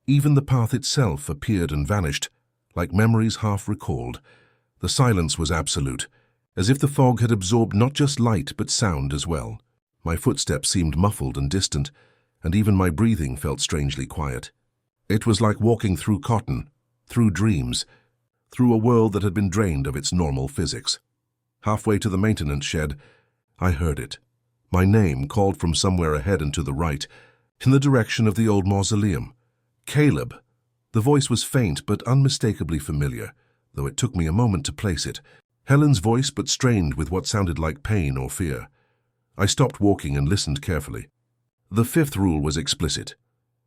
even the path itself appeared and vanished, like memories half recalled. The silence was absolute, as if the fog had absorbed not just light but sound as well. My footsteps seemed muffled and distant, and even my breathing felt strangely quiet. It was like walking through cotton, through dreams, through a world that had been drained of its normal physics. Halfway to the maintenance shed, I heard it. My name called from somewhere ahead and to the right, in the direction of the old mausoleum. Caleb. The voice was faint but unmistakably familiar, though it took me a moment to place it. Helen's voice, but strained with what sounded like pain or fear. I stopped walking and listened carefully. The fifth rule was explicit.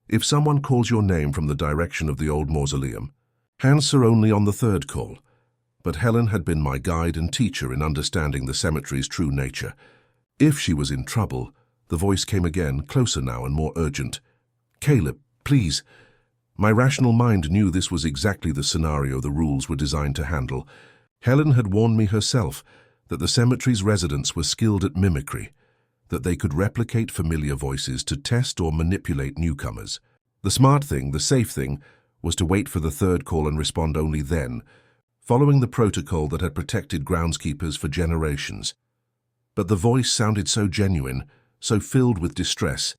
If someone calls your name from the direction of the old mausoleum, answer only on the third call. But Helen had been my guide and teacher in understanding the cemetery's true nature. If she was in trouble, the voice came again, closer now and more urgent. "Caleb, please." My rational mind knew this was exactly the scenario the rules were designed to handle. Helen had warned me herself that the cemetery's residents were skilled at mimicry, that they could replicate familiar voices to test or manipulate newcomers. The smart thing, the safe thing, was to wait for the third call and respond only then, following the protocol that had protected groundskeepers for generations. But the voice sounded so genuine, so filled with distress,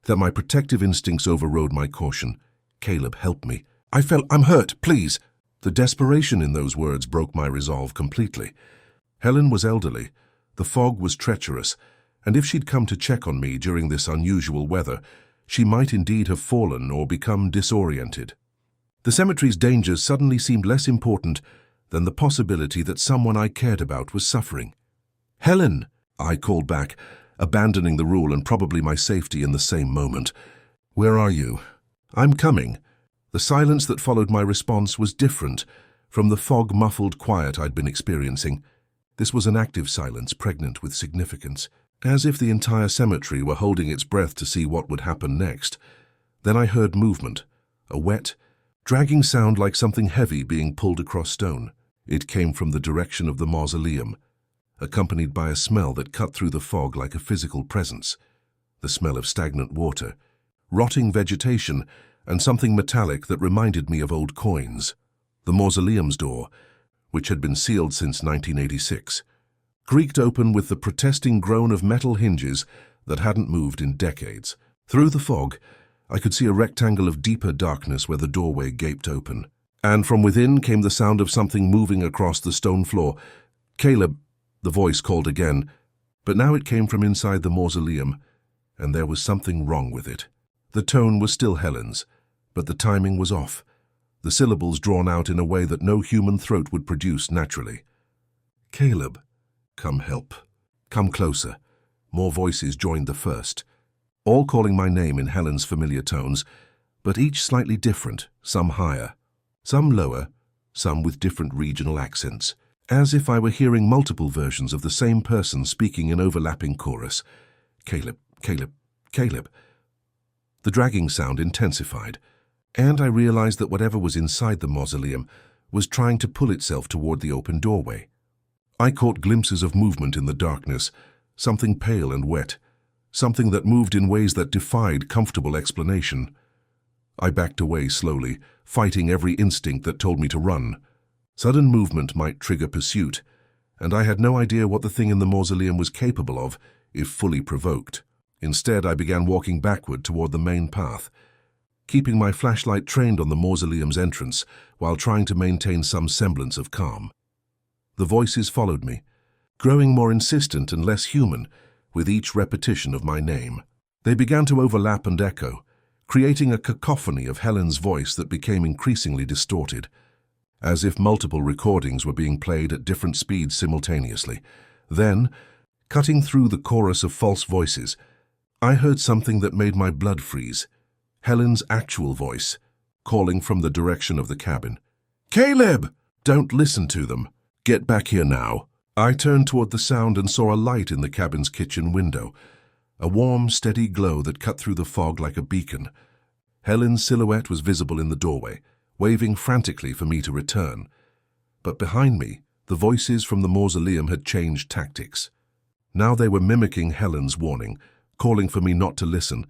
that my protective instincts overrode my caution. "Caleb, help me. I'm hurt, please." The desperation in those words broke my resolve completely. Helen was elderly, the fog was treacherous, and if she'd come to check on me during this unusual weather, she might indeed have fallen or become disoriented. The cemetery's dangers suddenly seemed less important than the possibility that someone I cared about was suffering. "Helen," I called back, abandoning the rule and probably my safety in the same moment. "Where are you?" "I'm coming." The silence that followed my response was different from the fog-muffled quiet I'd been experiencing. This was an active silence pregnant with significance, as if the entire cemetery were holding its breath to see what would happen next. Then I heard movement, a wet, Dragging sound like something heavy being pulled across stone. It came from the direction of the mausoleum, accompanied by a smell that cut through the fog like a physical presence. The smell of stagnant water, rotting vegetation, and something metallic that reminded me of old coins. The mausoleum's door, which had been sealed since 1986, creaked open with the protesting groan of metal hinges that hadn't moved in decades. Through the fog, I could see a rectangle of deeper darkness where the doorway gaped open. And from within came the sound of something moving across the stone floor. "Caleb," the voice called again, but now it came from inside the mausoleum, and there was something wrong with it. The tone was still Helen's, but the timing was off, the syllables drawn out in a way that no human throat would produce naturally. "Caleb, come help. Come closer." More voices joined the first, all calling my name in Helen's familiar tones, but each slightly different, some higher, some lower, some with different regional accents, as if I were hearing multiple versions of the same person speaking in overlapping chorus. "Caleb, Caleb, Caleb." The dragging sound intensified, and I realized that whatever was inside the mausoleum was trying to pull itself toward the open doorway. I caught glimpses of movement in the darkness, something pale and wet, something that moved in ways that defied comfortable explanation. I backed away slowly, fighting every instinct that told me to run. Sudden movement might trigger pursuit, and I had no idea what the thing in the mausoleum was capable of, if fully provoked. Instead, I began walking backward toward the main path, keeping my flashlight trained on the mausoleum's entrance while trying to maintain some semblance of calm. The voices followed me, growing more insistent and less human with each repetition of my name. They began to overlap and echo, creating a cacophony of Helen's voice that became increasingly distorted, as if multiple recordings were being played at different speeds simultaneously. Then, cutting through the chorus of false voices, I heard something that made my blood freeze. Helen's actual voice, calling from the direction of the cabin. "Caleb! Don't listen to them. Get back here now." I turned toward the sound and saw a light in the cabin's kitchen window, a warm, steady glow that cut through the fog like a beacon. Helen's silhouette was visible in the doorway, waving frantically for me to return. But behind me, the voices from the mausoleum had changed tactics. Now they were mimicking Helen's warning, calling for me not to listen,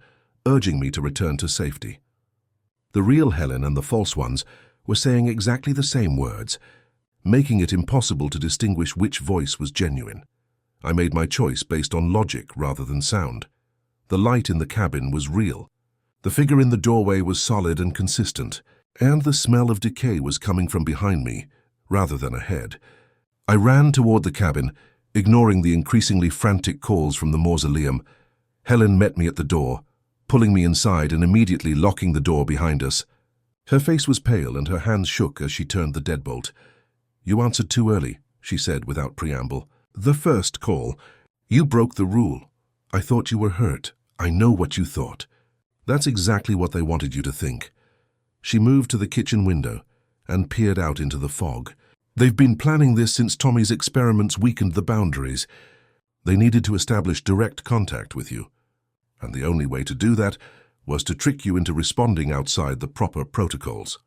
urging me to return to safety. The real Helen and the false ones were saying exactly the same words, making it impossible to distinguish which voice was genuine. I made my choice based on logic rather than sound. The light in the cabin was real. The figure in the doorway was solid and consistent, and the smell of decay was coming from behind me rather than ahead. I ran toward the cabin, ignoring the increasingly frantic calls from the mausoleum. Helen met me at the door, pulling me inside and immediately locking the door behind us. Her face was pale and her hands shook as she turned the deadbolt. "You answered too early," she said without preamble. "The first call. You broke the rule. I thought you were hurt. I know what you thought. That's exactly what they wanted you to think." She moved to the kitchen window and peered out into the fog. "They've been planning this since Tommy's experiments weakened the boundaries. They needed to establish direct contact with you. And the only way to do that was to trick you into responding outside the proper protocols."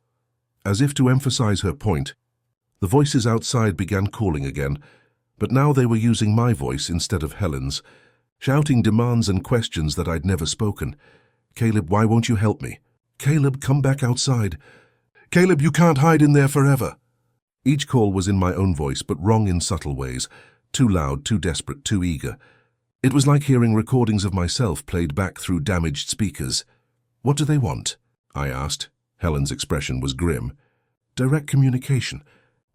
As if to emphasize her point, the voices outside began calling again, but now they were using my voice instead of Helen's, shouting demands and questions that I'd never spoken. "Caleb, why won't you help me? Caleb, come back outside. Caleb, you can't hide in there forever." Each call was in my own voice, but wrong in subtle ways, too loud, too desperate, too eager. It was like hearing recordings of myself played back through damaged speakers. "What do they want?" I asked. Helen's expression was grim. "Direct communication.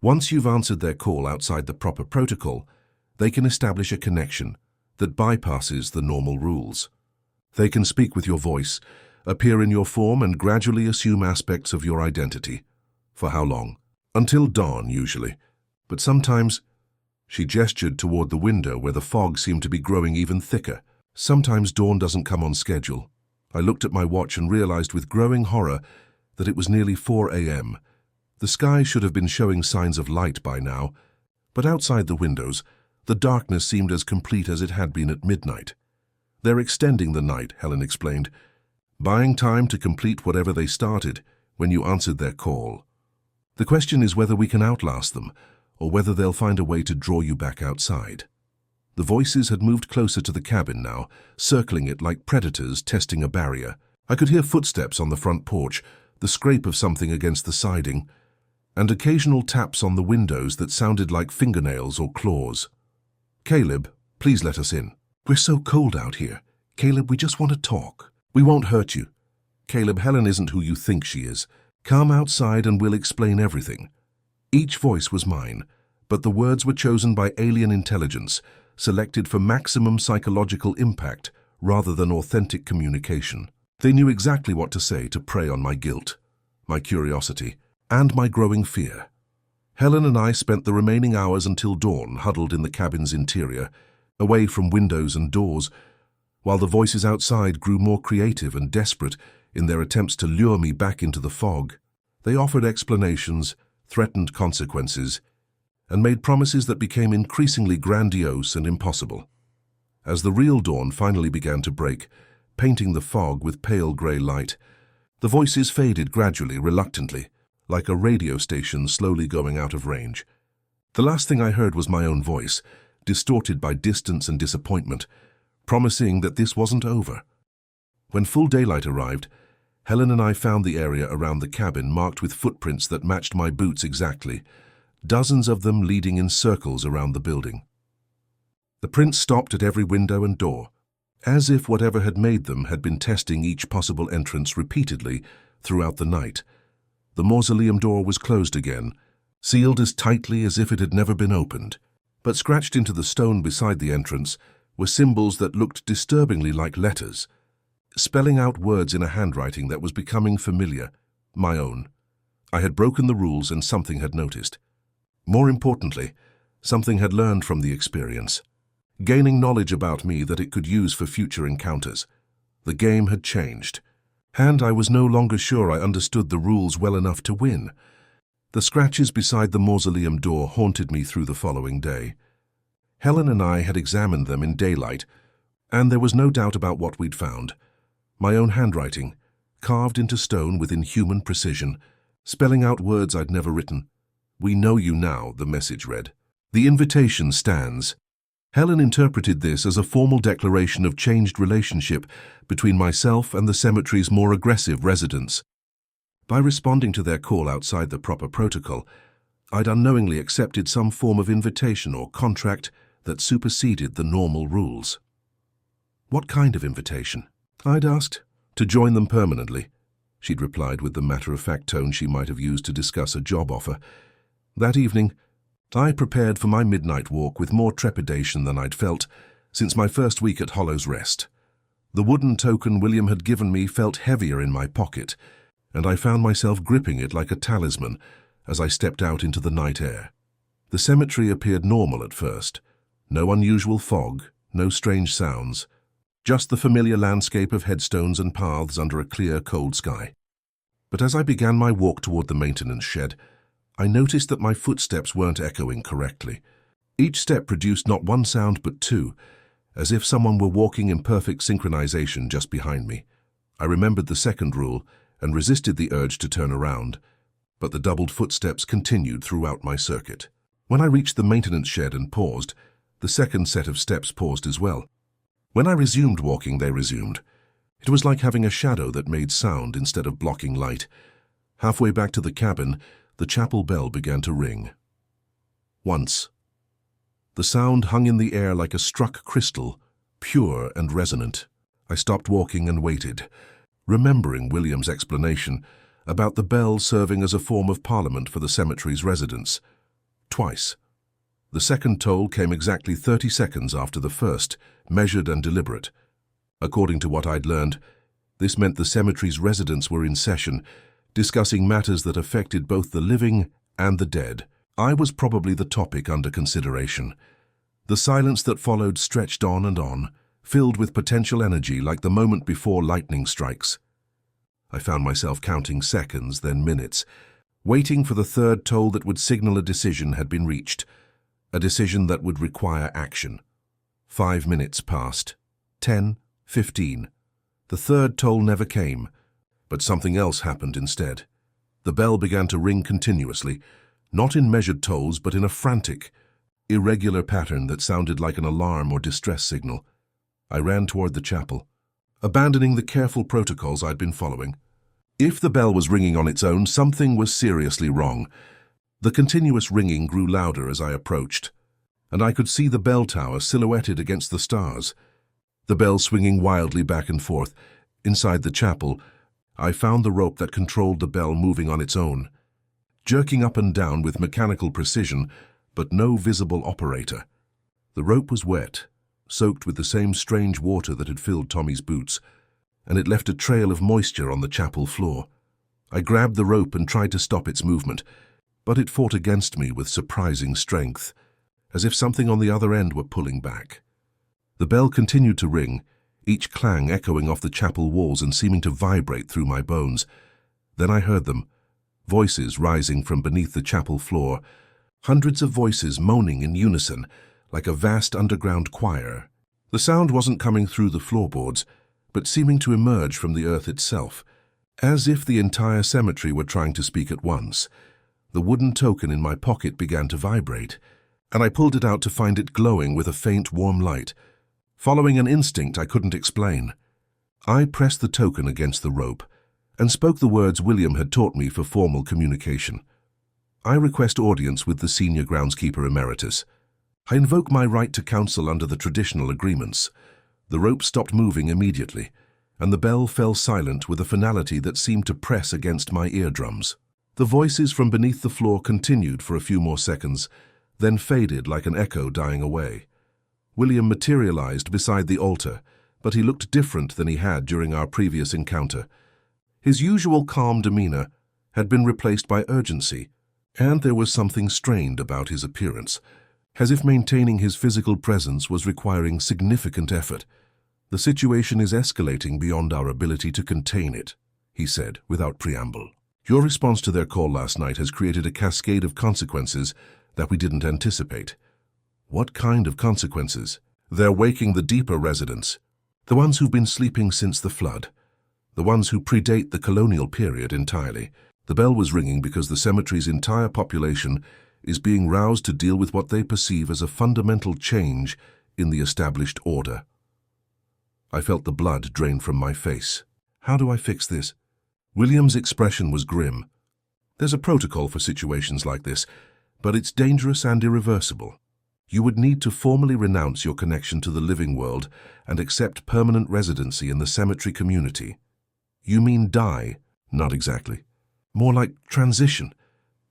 Once you've answered their call outside the proper protocol, they can establish a connection that bypasses the normal rules. They can speak with your voice, appear in your form, and gradually assume aspects of your identity. For how long? Until dawn, usually. But sometimes—" She gestured toward the window where the fog seemed to be growing even thicker. "Sometimes dawn doesn't come on schedule." I looked at my watch and realized with growing horror that it was nearly 4 a.m. The sky should have been showing signs of light by now, but outside the windows, the darkness seemed as complete as it had been at midnight. "They're extending the night," Helen explained, "buying time to complete whatever they started, when you answered their call. The question is whether we can outlast them, or whether they'll find a way to draw you back outside. The voices had moved closer to the cabin now, circling it like predators testing a barrier. I could hear footsteps on the front porch, the scrape of something against the siding, and occasional taps on the windows that sounded like fingernails or claws. "Caleb, please let us in. We're so cold out here. Caleb, we just want to talk. We won't hurt you. Caleb, Helen isn't who you think she is. Come outside and we'll explain everything." Each voice was mine, but the words were chosen by alien intelligence, selected for maximum psychological impact rather than authentic communication. They knew exactly what to say to prey on my guilt, my curiosity, and my growing fear. Helen and I spent the remaining hours until dawn huddled in the cabin's interior, away from windows and doors, while the voices outside grew more creative and desperate in their attempts to lure me back into the fog. They offered explanations, threatened consequences, and made promises that became increasingly grandiose and impossible. As the real dawn finally began to break, painting the fog with pale grey light, the voices faded gradually, reluctantly, like a radio station slowly going out of range. The last thing I heard was my own voice, distorted by distance and disappointment, promising that this wasn't over. When full daylight arrived, Helen and I found the area around the cabin marked with footprints that matched my boots exactly, dozens of them leading in circles around the building. The prints stopped at every window and door, as if whatever had made them had been testing each possible entrance repeatedly throughout the night. The mausoleum door was closed again, sealed as tightly as if it had never been opened. But scratched into the stone beside the entrance were symbols that looked disturbingly like letters, spelling out words in a handwriting that was becoming familiar, my own. I had broken the rules and something had noticed. More importantly, something had learned from the experience, gaining knowledge about me that it could use for future encounters. The game had changed, and I was no longer sure I understood the rules well enough to win. The scratches beside the mausoleum door haunted me through the following day. Helen and I had examined them in daylight, and there was no doubt about what we'd found. My own handwriting, carved into stone with inhuman precision, spelling out words I'd never written. "We know you now," the message read. "The invitation stands." Helen interpreted this as a formal declaration of changed relationship between myself and the cemetery's more aggressive residents. By responding to their call outside the proper protocol, I'd unknowingly accepted some form of invitation or contract that superseded the normal rules. "What kind of invitation?" I'd asked. "To join them permanently," she'd replied with the matter-of-fact tone she might have used to discuss a job offer. That evening, I prepared for my midnight walk with more trepidation than I'd felt since my first week at Hollow's Rest. The wooden token William had given me felt heavier in my pocket, and I found myself gripping it like a talisman as I stepped out into the night air. The cemetery appeared normal at first. No unusual fog, no strange sounds, just the familiar landscape of headstones and paths under a clear, cold sky. But as I began my walk toward the maintenance shed, I noticed that my footsteps weren't echoing correctly. Each step produced not one sound but two, as if someone were walking in perfect synchronization just behind me. I remembered the second rule and resisted the urge to turn around, but the doubled footsteps continued throughout my circuit. When I reached the maintenance shed and paused, the second set of steps paused as well. When I resumed walking, they resumed. It was like having a shadow that made sound instead of blocking light. Halfway back to the cabin, the chapel bell began to ring. Once. The sound hung in the air like a struck crystal, pure and resonant. I stopped walking and waited, remembering William's explanation about the bell serving as a form of parliament for the cemetery's residents. Twice. The second toll came exactly 30 seconds after the first, measured and deliberate. According to what I'd learned, this meant the cemetery's residents were in session, discussing matters that affected both the living and the dead. I was probably the topic under consideration. The silence that followed stretched on and on, filled with potential energy like the moment before lightning strikes. I found myself counting seconds, then minutes, waiting for the third toll that would signal a decision had been reached, a decision that would require action. 5 minutes passed. 10, 15. The third toll never came, but something else happened instead. The bell began to ring continuously, not in measured tolls but in a frantic, irregular pattern that sounded like an alarm or distress signal. I ran toward the chapel, abandoning the careful protocols I'd been following. If the bell was ringing on its own, something was seriously wrong. The continuous ringing grew louder as I approached, and I could see the bell tower silhouetted against the stars, the bell swinging wildly back and forth. Inside the chapel, I found the rope that controlled the bell moving on its own, jerking up and down with mechanical precision, but no visible operator. The rope was wet, soaked with the same strange water that had filled Tommy's boots, and it left a trail of moisture on the chapel floor. I grabbed the rope and tried to stop its movement, but it fought against me with surprising strength, as if something on the other end were pulling back. The bell continued to ring, each clang echoing off the chapel walls and seeming to vibrate through my bones. Then I heard them, voices rising from beneath the chapel floor, hundreds of voices moaning in unison, like a vast underground choir. The sound wasn't coming through the floorboards, but seeming to emerge from the earth itself, as if the entire cemetery were trying to speak at once. The wooden token in my pocket began to vibrate, and I pulled it out to find it glowing with a faint, warm light, following an instinct I couldn't explain. I pressed the token against the rope and spoke the words William had taught me for formal communication. I request audience with the Senior Groundskeeper Emeritus. I invoke my right to counsel under the traditional agreements. The rope stopped moving immediately, and the bell fell silent with a finality that seemed to press against my eardrums. The voices from beneath the floor continued for a few more seconds, then faded like an echo dying away. William materialized beside the altar, but he looked different than he had during our previous encounter. His usual calm demeanor had been replaced by urgency, and there was something strained about his appearance, as if maintaining his physical presence was requiring significant effort. "The situation is escalating beyond our ability to contain it," he said without preamble. "Your response to their call last night has created a cascade of consequences that we didn't anticipate." "What kind of consequences?" "They're waking the deeper residents, the ones who've been sleeping since the flood, the ones who predate the colonial period entirely." The bell was ringing because the cemetery's entire population is being roused to deal with what they perceive as a fundamental change in the established order. I felt the blood drain from my face. "How do I fix this?" William's expression was grim. "There's a protocol for situations like this, but it's dangerous and irreversible. You would need to formally renounce your connection to the living world and accept permanent residency in the cemetery community." "You mean die?" "Not exactly. More like transition.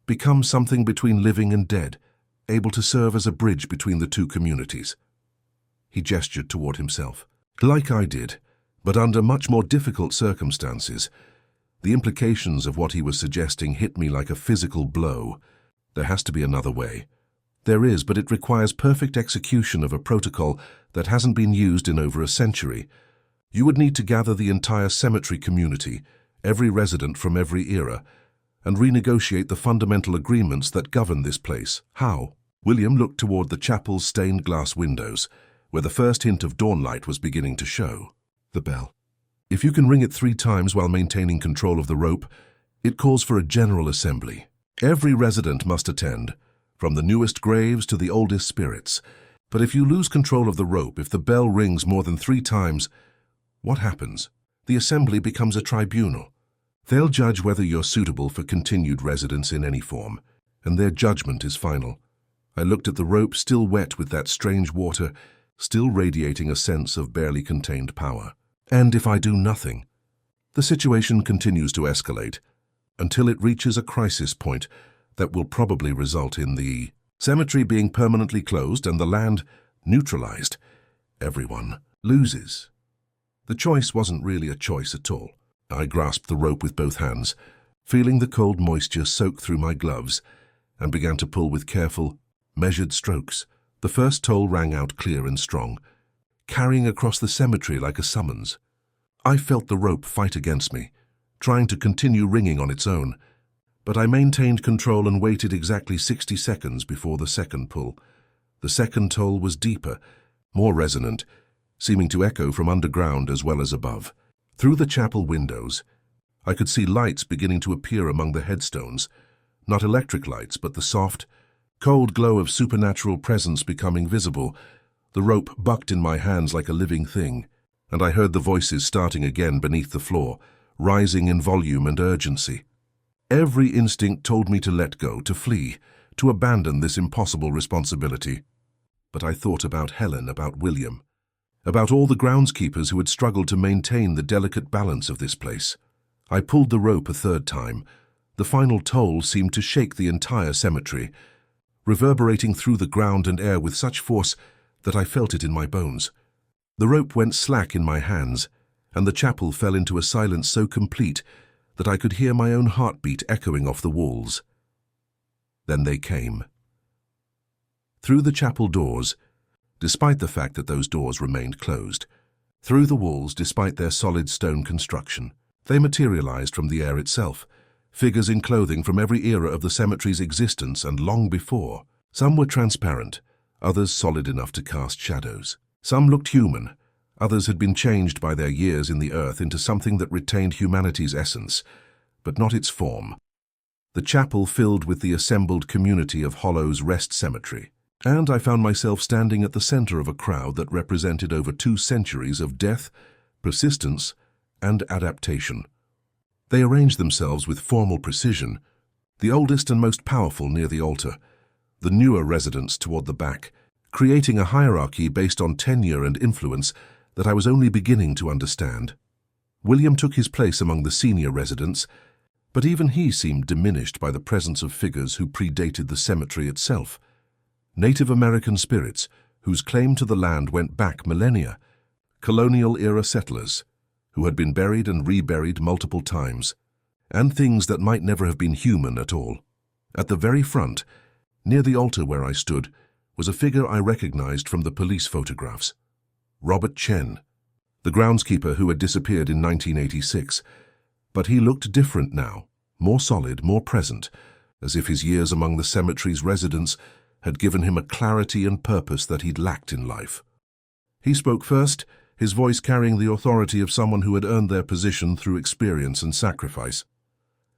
Become something between living and dead, able to serve as a bridge between the two communities." He gestured toward himself. "Like I did, but under much more difficult circumstances." The implications of what he was suggesting hit me like a physical blow. There has to be another way. There is, but it requires perfect execution of a protocol that hasn't been used in over a century. You would need to gather the entire cemetery community, every resident from every era, and renegotiate the fundamental agreements that govern this place. How? William looked toward the chapel's stained glass windows, where the first hint of dawnlight was beginning to show. "The bell. If you can ring it 3 times while maintaining control of the rope, it calls for a general assembly. Every resident must attend, from the newest graves to the oldest spirits. But if you lose control of the rope, if the bell rings more than 3 times, what happens? The assembly becomes a tribunal. They'll judge whether you're suitable for continued residence in any form, and their judgment is final." I looked at the rope, still wet with that strange water, still radiating a sense of barely contained power. "And if I do nothing?" "The situation continues to escalate, until it reaches a crisis point that will probably result in the cemetery being permanently closed and the land neutralized. Everyone loses." The choice wasn't really a choice at all. I grasped the rope with both hands, feeling the cold moisture soak through my gloves, and began to pull with careful, measured strokes. The first toll rang out clear and strong, carrying across the cemetery like a summons. I felt the rope fight against me, trying to continue ringing on its own, but I maintained control and waited exactly 60 seconds before the second pull. The second toll was deeper, more resonant, seeming to echo from underground as well as above. Through the chapel windows, I could see lights beginning to appear among the headstones, not electric lights, but the soft, cold glow of supernatural presence becoming visible. The rope bucked in my hands like a living thing, and I heard the voices starting again beneath the floor, rising in volume and urgency. Every instinct told me to let go, to flee, to abandon this impossible responsibility. But I thought about Helen, about William, about all the groundskeepers who had struggled to maintain the delicate balance of this place. I pulled the rope a third time. The final toll seemed to shake the entire cemetery, reverberating through the ground and air with such force that I felt it in my bones. The rope went slack in my hands, and the chapel fell into a silence so complete that I could hear my own heartbeat echoing off the walls. Then they came. Through the chapel doors, despite the fact that those doors remained closed, through the walls despite their solid stone construction, they materialized from the air itself, figures in clothing from every era of the cemetery's existence and long before. Some were transparent, others solid enough to cast shadows. Some looked human, others had been changed by their years in the earth into something that retained humanity's essence, but not its form. The chapel filled with the assembled community of Hollow's Rest Cemetery, and I found myself standing at the center of a crowd that represented over 2 centuries of death, persistence, and adaptation. They arranged themselves with formal precision, the oldest and most powerful near the altar, the newer residents toward the back, creating a hierarchy based on tenure and influence that I was only beginning to understand. William took his place among the senior residents, but even he seemed diminished by the presence of figures who predated the cemetery itself. Native American spirits, whose claim to the land went back millennia, colonial-era settlers, who had been buried and reburied multiple times, and things that might never have been human at all. At the very front, near the altar where I stood, was a figure I recognized from the police photographs. Robert Chen, the groundskeeper who had disappeared in 1986. But he looked different now, more solid, more present, as if his years among the cemetery's residents had given him a clarity and purpose that he'd lacked in life. He spoke first, his voice carrying the authority of someone who had earned their position through experience and sacrifice.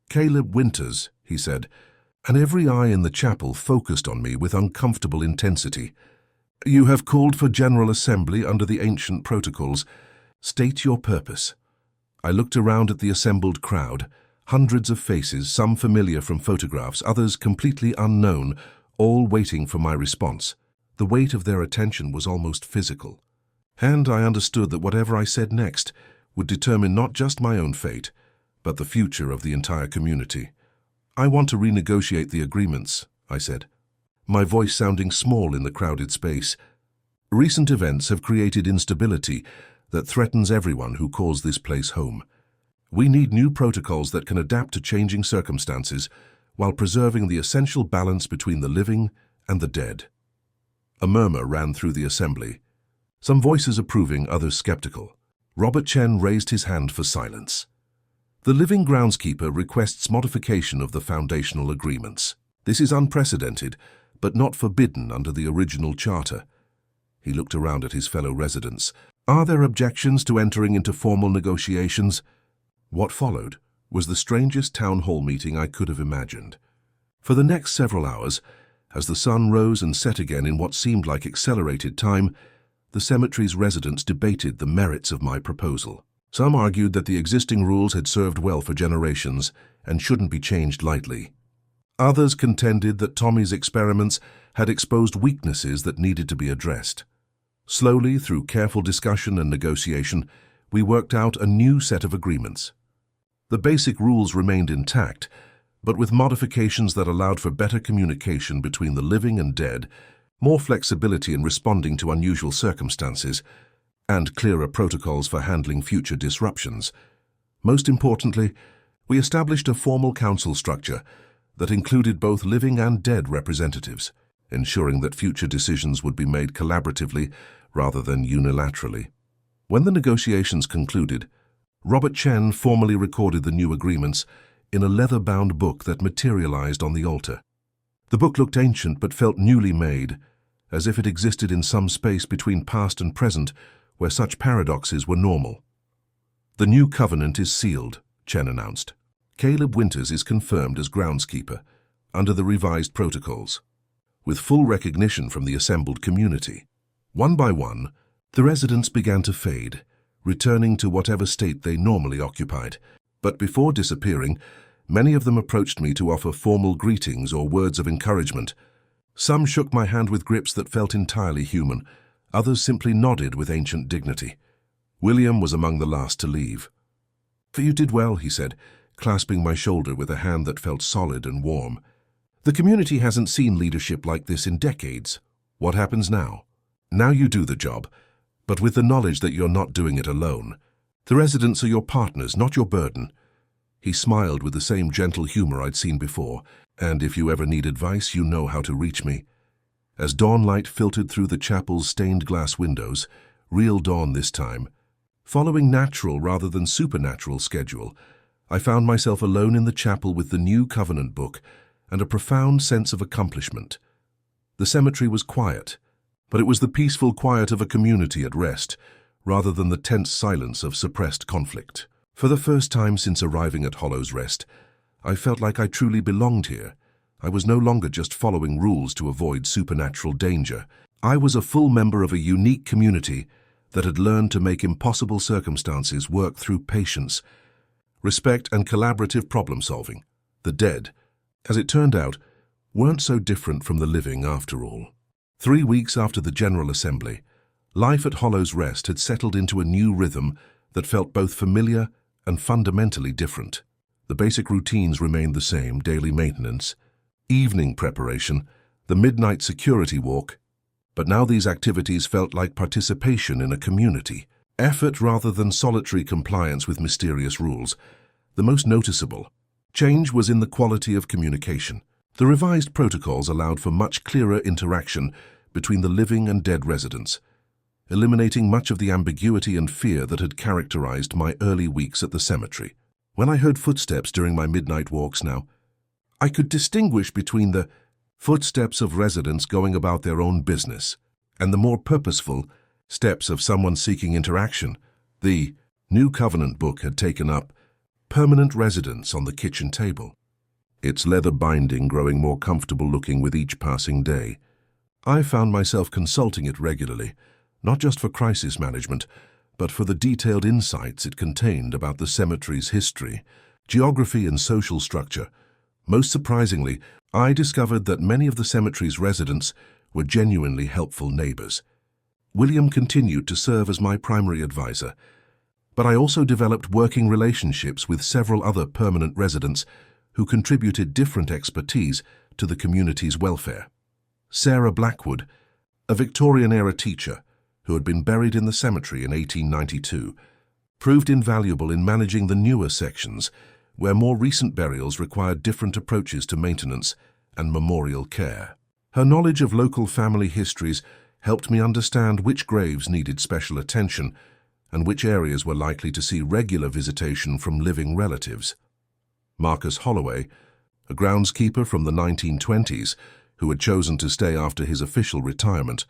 "Caleb Winters," he said, and every eye in the chapel focused on me with uncomfortable intensity. "You have called for General Assembly under the ancient protocols. State your purpose." I looked around at the assembled crowd, hundreds of faces, some familiar from photographs, others completely unknown, all waiting for my response. The weight of their attention was almost physical. And I understood that whatever I said next would determine not just my own fate, but the future of the entire community. "I want to renegotiate the agreements," I said, my voice sounding small in the crowded space. "Recent events have created instability that threatens everyone who calls this place home. We need new protocols that can adapt to changing circumstances while preserving the essential balance between the living and the dead." A murmur ran through the assembly, some voices approving, others skeptical. Robert Chen raised his hand for silence. "The living groundskeeper requests modification of the foundational agreements. This is unprecedented, but not forbidden under the original charter." He looked around at his fellow residents. "Are there objections to entering into formal negotiations?" What followed was the strangest town hall meeting I could have imagined. For the next several hours, as the sun rose and set again in what seemed like accelerated time, the cemetery's residents debated the merits of my proposal. Some argued that the existing rules had served well for generations and shouldn't be changed lightly. Others contended that Tommy's experiments had exposed weaknesses that needed to be addressed. Slowly, through careful discussion and negotiation, we worked out a new set of agreements. The basic rules remained intact, but with modifications that allowed for better communication between the living and dead, more flexibility in responding to unusual circumstances, and clearer protocols for handling future disruptions. Most importantly, we established a formal council structure that included both living and dead representatives, ensuring that future decisions would be made collaboratively rather than unilaterally. When the negotiations concluded, Robert Chen formally recorded the new agreements in a leather-bound book that materialized on the altar. The book looked ancient but felt newly made, as if it existed in some space between past and present where such paradoxes were normal. "The new covenant is sealed," Chen announced. Caleb Winters is confirmed as groundskeeper, under the revised protocols, with full recognition from the assembled community. One by one, the residents began to fade, returning to whatever state they normally occupied. But before disappearing, many of them approached me to offer formal greetings or words of encouragement. Some shook my hand with grips that felt entirely human. Others simply nodded with ancient dignity. William was among the last to leave. "You did well," he said, clasping my shoulder with a hand that felt solid and warm. "The community hasn't seen leadership like this in decades. What happens now? Now you do the job, but with the knowledge that you're not doing it alone. The residents are your partners, not your burden." He smiled with the same gentle humor I'd seen before. "And if you ever need advice, you know how to reach me." As dawnlight filtered through the chapel's stained glass windows, real dawn this time, following natural rather than supernatural schedule, I found myself alone in the chapel with the new covenant book and a profound sense of accomplishment. The cemetery was quiet, but it was the peaceful quiet of a community at rest, rather than the tense silence of suppressed conflict. For the first time since arriving at Hollow's Rest, I felt like I truly belonged here. I was no longer just following rules to avoid supernatural danger. I was a full member of a unique community that had learned to make impossible circumstances work through patience, respect, and collaborative problem-solving. The dead, as it turned out, weren't so different from the living after all. 3 weeks after the General Assembly, life at Hollow's Rest had settled into a new rhythm that felt both familiar and fundamentally different. The basic routines remained the same: daily maintenance, evening preparation, the midnight security walk, but now these activities felt like participation in a community, effort rather than solitary compliance with mysterious rules. The most noticeable change was in the quality of communication. The revised protocols allowed for much clearer interaction between the living and dead residents, eliminating much of the ambiguity and fear that had characterized my early weeks at the cemetery. When I heard footsteps during my midnight walks now, I could distinguish between the footsteps of residents going about their own business and the more purposeful steps of someone seeking interaction. The new covenant book had taken up permanent residence on the kitchen table, its leather binding growing more comfortable looking with each passing day. I found myself consulting it regularly, not just for crisis management, but for the detailed insights it contained about the cemetery's history, geography, and social structure. Most surprisingly, I discovered that many of the cemetery's residents were genuinely helpful neighbors. William continued to serve as my primary advisor, but I also developed working relationships with several other permanent residents who contributed different expertise to the community's welfare. Sarah Blackwood, a Victorian-era teacher who had been buried in the cemetery in 1892, proved invaluable in managing the newer sections, where more recent burials required different approaches to maintenance and memorial care. Her knowledge of local family histories helped me understand which graves needed special attention and which areas were likely to see regular visitation from living relatives. Marcus Holloway, a groundskeeper from the 1920s who had chosen to stay after his official retirement,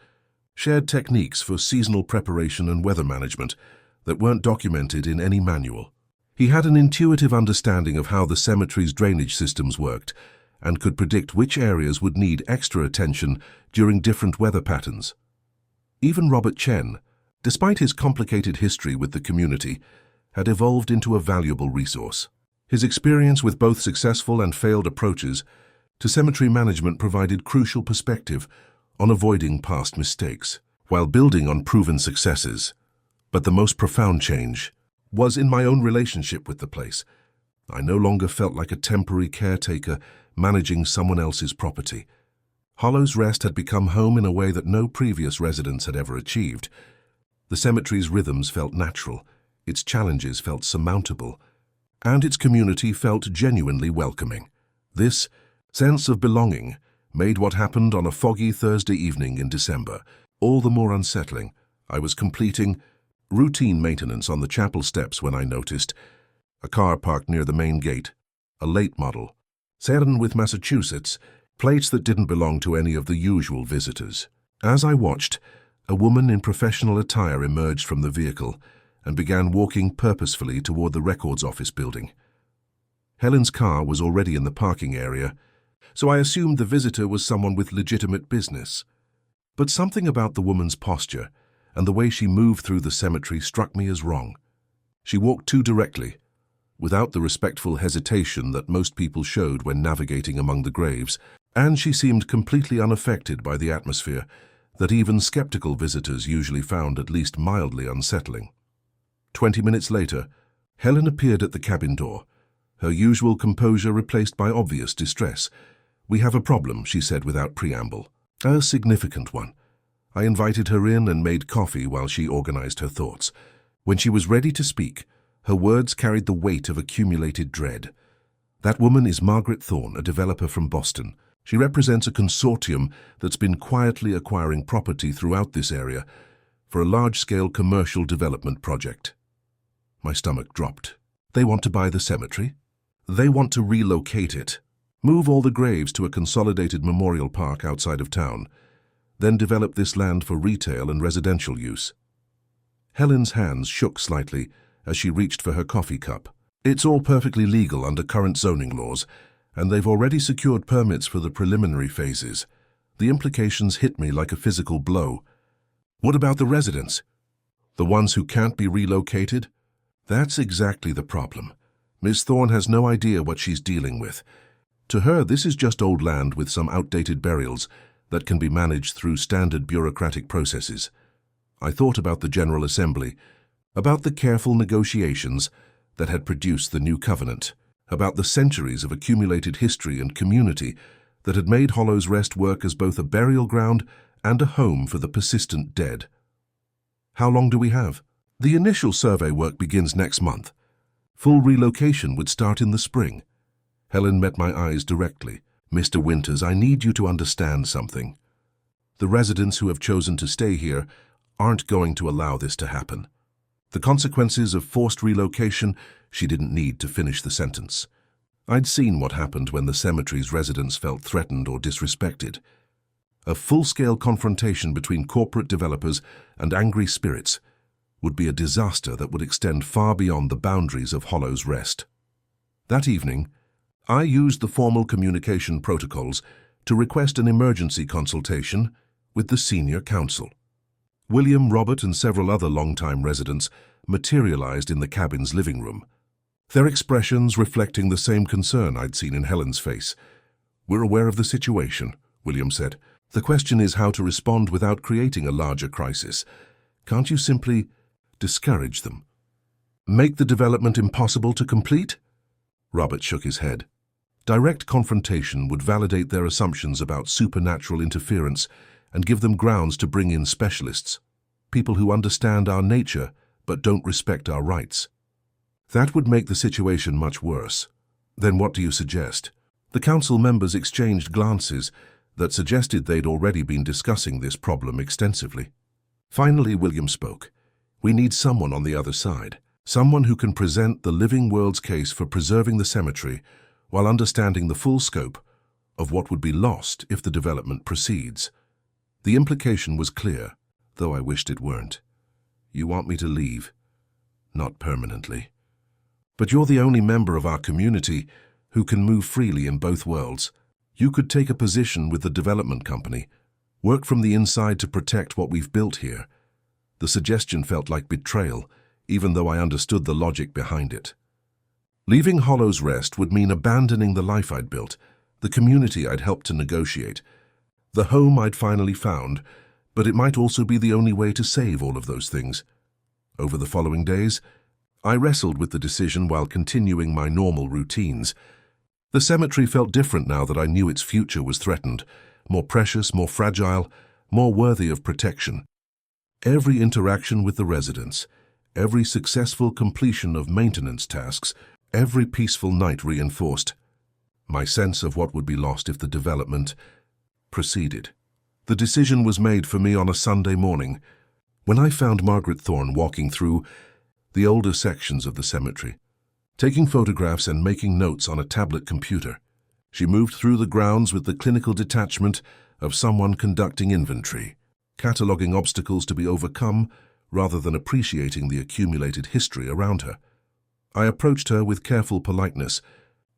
shared techniques for seasonal preparation and weather management that weren't documented in any manual. He had an intuitive understanding of how the cemetery's drainage systems worked and could predict which areas would need extra attention during different weather patterns. Even Robert Chen, despite his complicated history with the community, had evolved into a valuable resource. His experience with both successful and failed approaches to cemetery management provided crucial perspective on avoiding past mistakes, while building on proven successes. But the most profound change was in my own relationship with the place. I no longer felt like a temporary caretaker managing someone else's property. Hollow's Rest had become home in a way that no previous residents had ever achieved. The cemetery's rhythms felt natural, its challenges felt surmountable, and its community felt genuinely welcoming. This sense of belonging made what happened on a foggy Thursday evening in December all the more unsettling. I was completing routine maintenance on the chapel steps when I noticed a car parked near the main gate, a late model, Salem with Massachusetts, plates that didn't belong to any of the usual visitors. As I watched, a woman in professional attire emerged from the vehicle and began walking purposefully toward the records office building. Helen's car was already in the parking area, so I assumed the visitor was someone with legitimate business. But something about the woman's posture and the way she moved through the cemetery struck me as wrong. She walked too directly, without the respectful hesitation that most people showed when navigating among the graves, and she seemed completely unaffected by the atmosphere that even skeptical visitors usually found at least mildly unsettling. 20 minutes later, Helen appeared at the cabin door, her usual composure replaced by obvious distress. "We have a problem," she said without preamble. "A significant one." I invited her in and made coffee while she organized her thoughts. When she was ready to speak, her words carried the weight of accumulated dread. "That woman is Margaret Thorne, a developer from Boston. She represents a consortium that's been quietly acquiring property throughout this area for a large-scale commercial development project." My stomach dropped. "They want to buy the cemetery? They want to relocate it, move all the graves to a consolidated memorial park outside of town, then develop this land for retail and residential use." Helen's hands shook slightly as she reached for her coffee cup. "It's all perfectly legal under current zoning laws, and they've already secured permits for the preliminary phases." The implications hit me like a physical blow. "What about the residents? The ones who can't be relocated?" "That's exactly the problem. Miss Thorne has no idea what she's dealing with. To her, this is just old land with some outdated burials that can be managed through standard bureaucratic processes." I thought about the General Assembly, about the careful negotiations that had produced the new covenant, about the centuries of accumulated history and community that had made Hollow's Rest work as both a burial ground and a home for the persistent dead. "How long do we have?" "The initial survey work begins next month. Full relocation would start in the spring." Helen met my eyes directly. "Mr. Winters, I need you to understand something. The residents who have chosen to stay here aren't going to allow this to happen. The consequences of forced relocation," she didn't need to finish the sentence. I'd seen what happened when the cemetery's residents felt threatened or disrespected. A full-scale confrontation between corporate developers and angry spirits would be a disaster that would extend far beyond the boundaries of Hollow's Rest. That evening, I used the formal communication protocols to request an emergency consultation with the senior counsel. William, Robert, and several other longtime residents materialized in the cabin's living room, their expressions reflecting the same concern I'd seen in Helen's face. "We're aware of the situation," William said. "The question is how to respond without creating a larger crisis. Can't you simply discourage them? Make the development impossible to complete?" Robert shook his head. "Direct confrontation would validate their assumptions about supernatural interference and give them grounds to bring in specialists, people who understand our nature but don't respect our rights. That would make the situation much worse." "Then what do you suggest?" The council members exchanged glances that suggested they'd already been discussing this problem extensively. Finally, William spoke. "We need someone on the other side, someone who can present the living world's case for preserving the cemetery while understanding the full scope of what would be lost if the development proceeds." The implication was clear, though I wished it weren't. "You want me to leave?" "Not permanently. But you're the only member of our community who can move freely in both worlds. You could take a position with the development company, work from the inside to protect what we've built here." The suggestion felt like betrayal, even though I understood the logic behind it. Leaving Hollow's Rest would mean abandoning the life I'd built, the community I'd helped to negotiate, the home I'd finally found, but it might also be the only way to save all of those things. Over the following days, I wrestled with the decision while continuing my normal routines. The cemetery felt different now that I knew its future was threatened, more precious, more fragile, more worthy of protection. Every interaction with the residents, every successful completion of maintenance tasks, every peaceful night reinforced my sense of what would be lost if the development proceeded. The decision was made for me on a Sunday morning, when I found Margaret Thorne walking through the older sections of the cemetery, taking photographs and making notes on a tablet computer. She moved through the grounds with the clinical detachment of someone conducting inventory, cataloging obstacles to be overcome rather than appreciating the accumulated history around her. I approached her with careful politeness,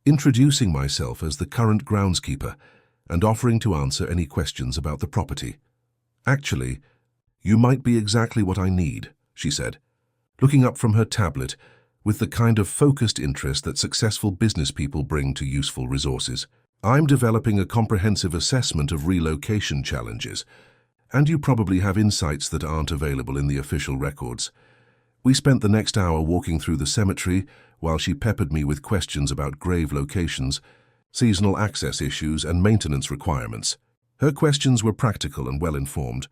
introducing myself as the current groundskeeper and offering to answer any questions about the property. "Actually, you might be exactly what I need," she said, looking up from her tablet with the kind of focused interest that successful business people bring to useful resources. "I'm developing a comprehensive assessment of relocation challenges, and you probably have insights that aren't available in the official records." We spent the next hour walking through the cemetery while she peppered me with questions about grave locations, seasonal access issues, and maintenance requirements. Her questions were practical and well-informed,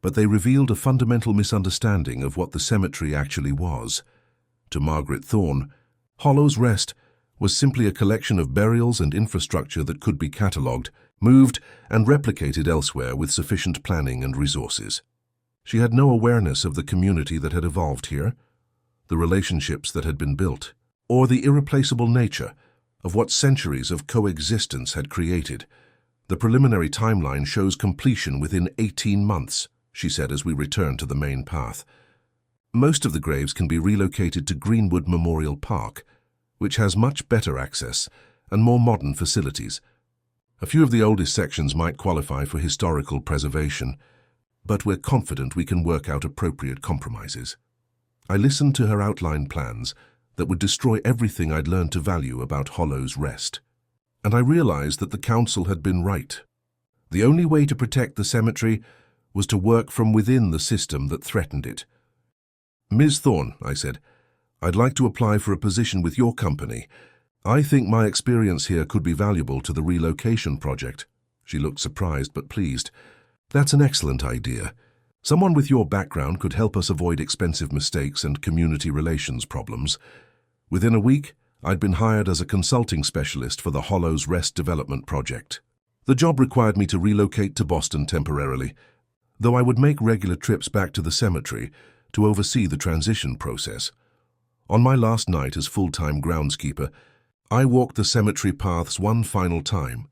but they revealed a fundamental misunderstanding of what the cemetery actually was. To Margaret Thorne, Hollow's Rest was simply a collection of burials and infrastructure that could be catalogued, moved, and replicated elsewhere with sufficient planning and resources. She had no awareness of the community that had evolved here, the relationships that had been built, or the irreplaceable nature of what centuries of coexistence had created. "The preliminary timeline shows completion within 18 months, she said as we returned to the main path. "Most of the graves can be relocated to Greenwood Memorial Park, which has much better access and more modern facilities. A few of the oldest sections might qualify for historical preservation, but we're confident we can work out appropriate compromises." I listened to her outlined plans that would destroy everything I'd learned to value about Hollow's Rest. And I realized that the council had been right. The only way to protect the cemetery was to work from within the system that threatened it. "Ms. Thorne," I said, "I'd like to apply for a position with your company. I think my experience here could be valuable to the relocation project." She looked surprised but pleased. "That's an excellent idea. Someone with your background could help us avoid expensive mistakes and community relations problems." Within a week, I'd been hired as a consulting specialist for the Hollow's Rest development project. The job required me to relocate to Boston temporarily, though I would make regular trips back to the cemetery to oversee the transition process. On my last night as full-time groundskeeper, I walked the cemetery paths one final time,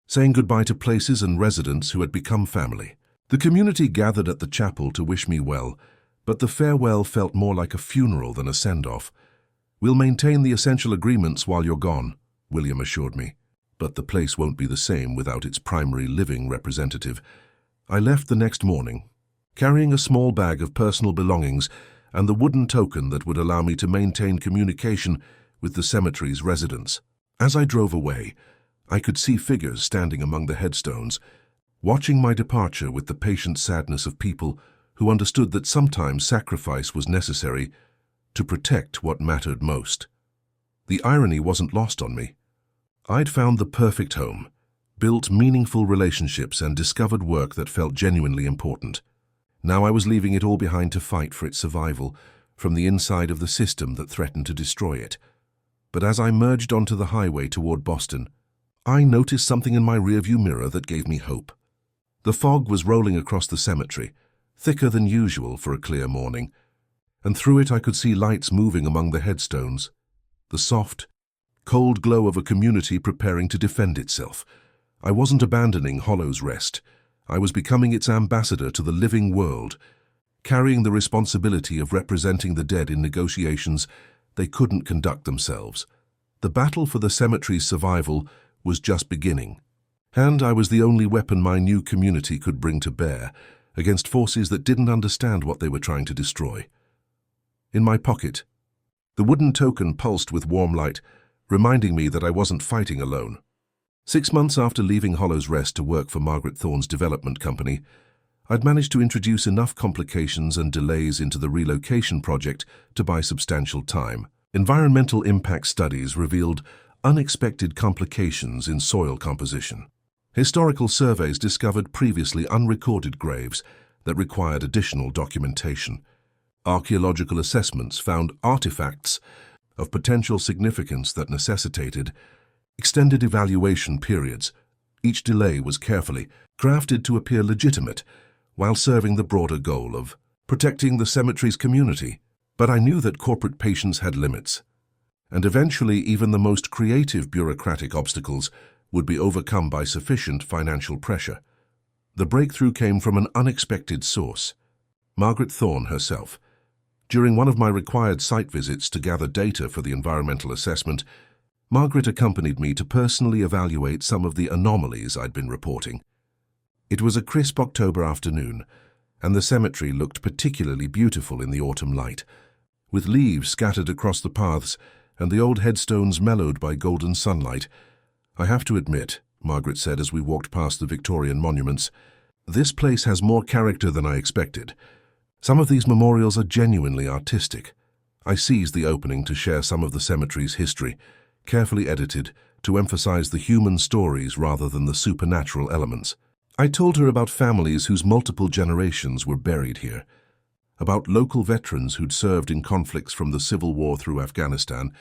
saying goodbye to places and residents who had become family. The community gathered at the chapel to wish me well, but the farewell felt more like a funeral than a send-off. "We'll maintain the essential agreements while you're gone," William assured me, "but the place won't be the same without its primary living representative." I left the next morning, carrying a small bag of personal belongings and the wooden token that would allow me to maintain communication with the cemetery's residents. As I drove away, I could see figures standing among the headstones, watching my departure with the patient sadness of people who understood that sometimes sacrifice was necessary to protect what mattered most. The irony wasn't lost on me. I'd found the perfect home, built meaningful relationships, and discovered work that felt genuinely important. Now I was leaving it all behind to fight for its survival from the inside of the system that threatened to destroy it. But as I merged onto the highway toward Boston, I noticed something in my rearview mirror that gave me hope. The fog was rolling across the cemetery, thicker than usual for a clear morning, and through it I could see lights moving among the headstones, the soft, cold glow of a community preparing to defend itself. I wasn't abandoning Hollow's Rest. I was becoming its ambassador to the living world, carrying the responsibility of representing the dead in negotiations they couldn't conduct themselves. The battle for the cemetery's survival was just beginning, and I was the only weapon my new community could bring to bear against forces that didn't understand what they were trying to destroy. In my pocket, the wooden token pulsed with warm light, reminding me that I wasn't fighting alone. 6 months after leaving Hollow's Rest to work for Margaret Thorne's development company, I'd managed to introduce enough complications and delays into the relocation project to buy substantial time. Environmental impact studies revealed unexpected complications in soil composition. Historical surveys discovered previously unrecorded graves that required additional documentation. Archaeological assessments found artifacts of potential significance that necessitated extended evaluation periods. Each delay was carefully crafted to appear legitimate while serving the broader goal of protecting the cemetery's community. But I knew that corporate patience had limits, and eventually even the most creative bureaucratic obstacles would be overcome by sufficient financial pressure. The breakthrough came from an unexpected source, Margaret Thorne herself. During one of my required site visits to gather data for the environmental assessment, Margaret accompanied me to personally evaluate some of the anomalies I'd been reporting. It was a crisp October afternoon, and the cemetery looked particularly beautiful in the autumn light, with leaves scattered across the paths and the old headstones mellowed by golden sunlight. "I have to admit," Margaret said as we walked past the Victorian monuments, "this place has more character than I expected. Some of these memorials are genuinely artistic." I seized the opening to share some of the cemetery's history, carefully edited to emphasize the human stories rather than the supernatural elements. I told her about families whose multiple generations were buried here, about local veterans who'd served in conflicts from the Civil War through Afghanistan,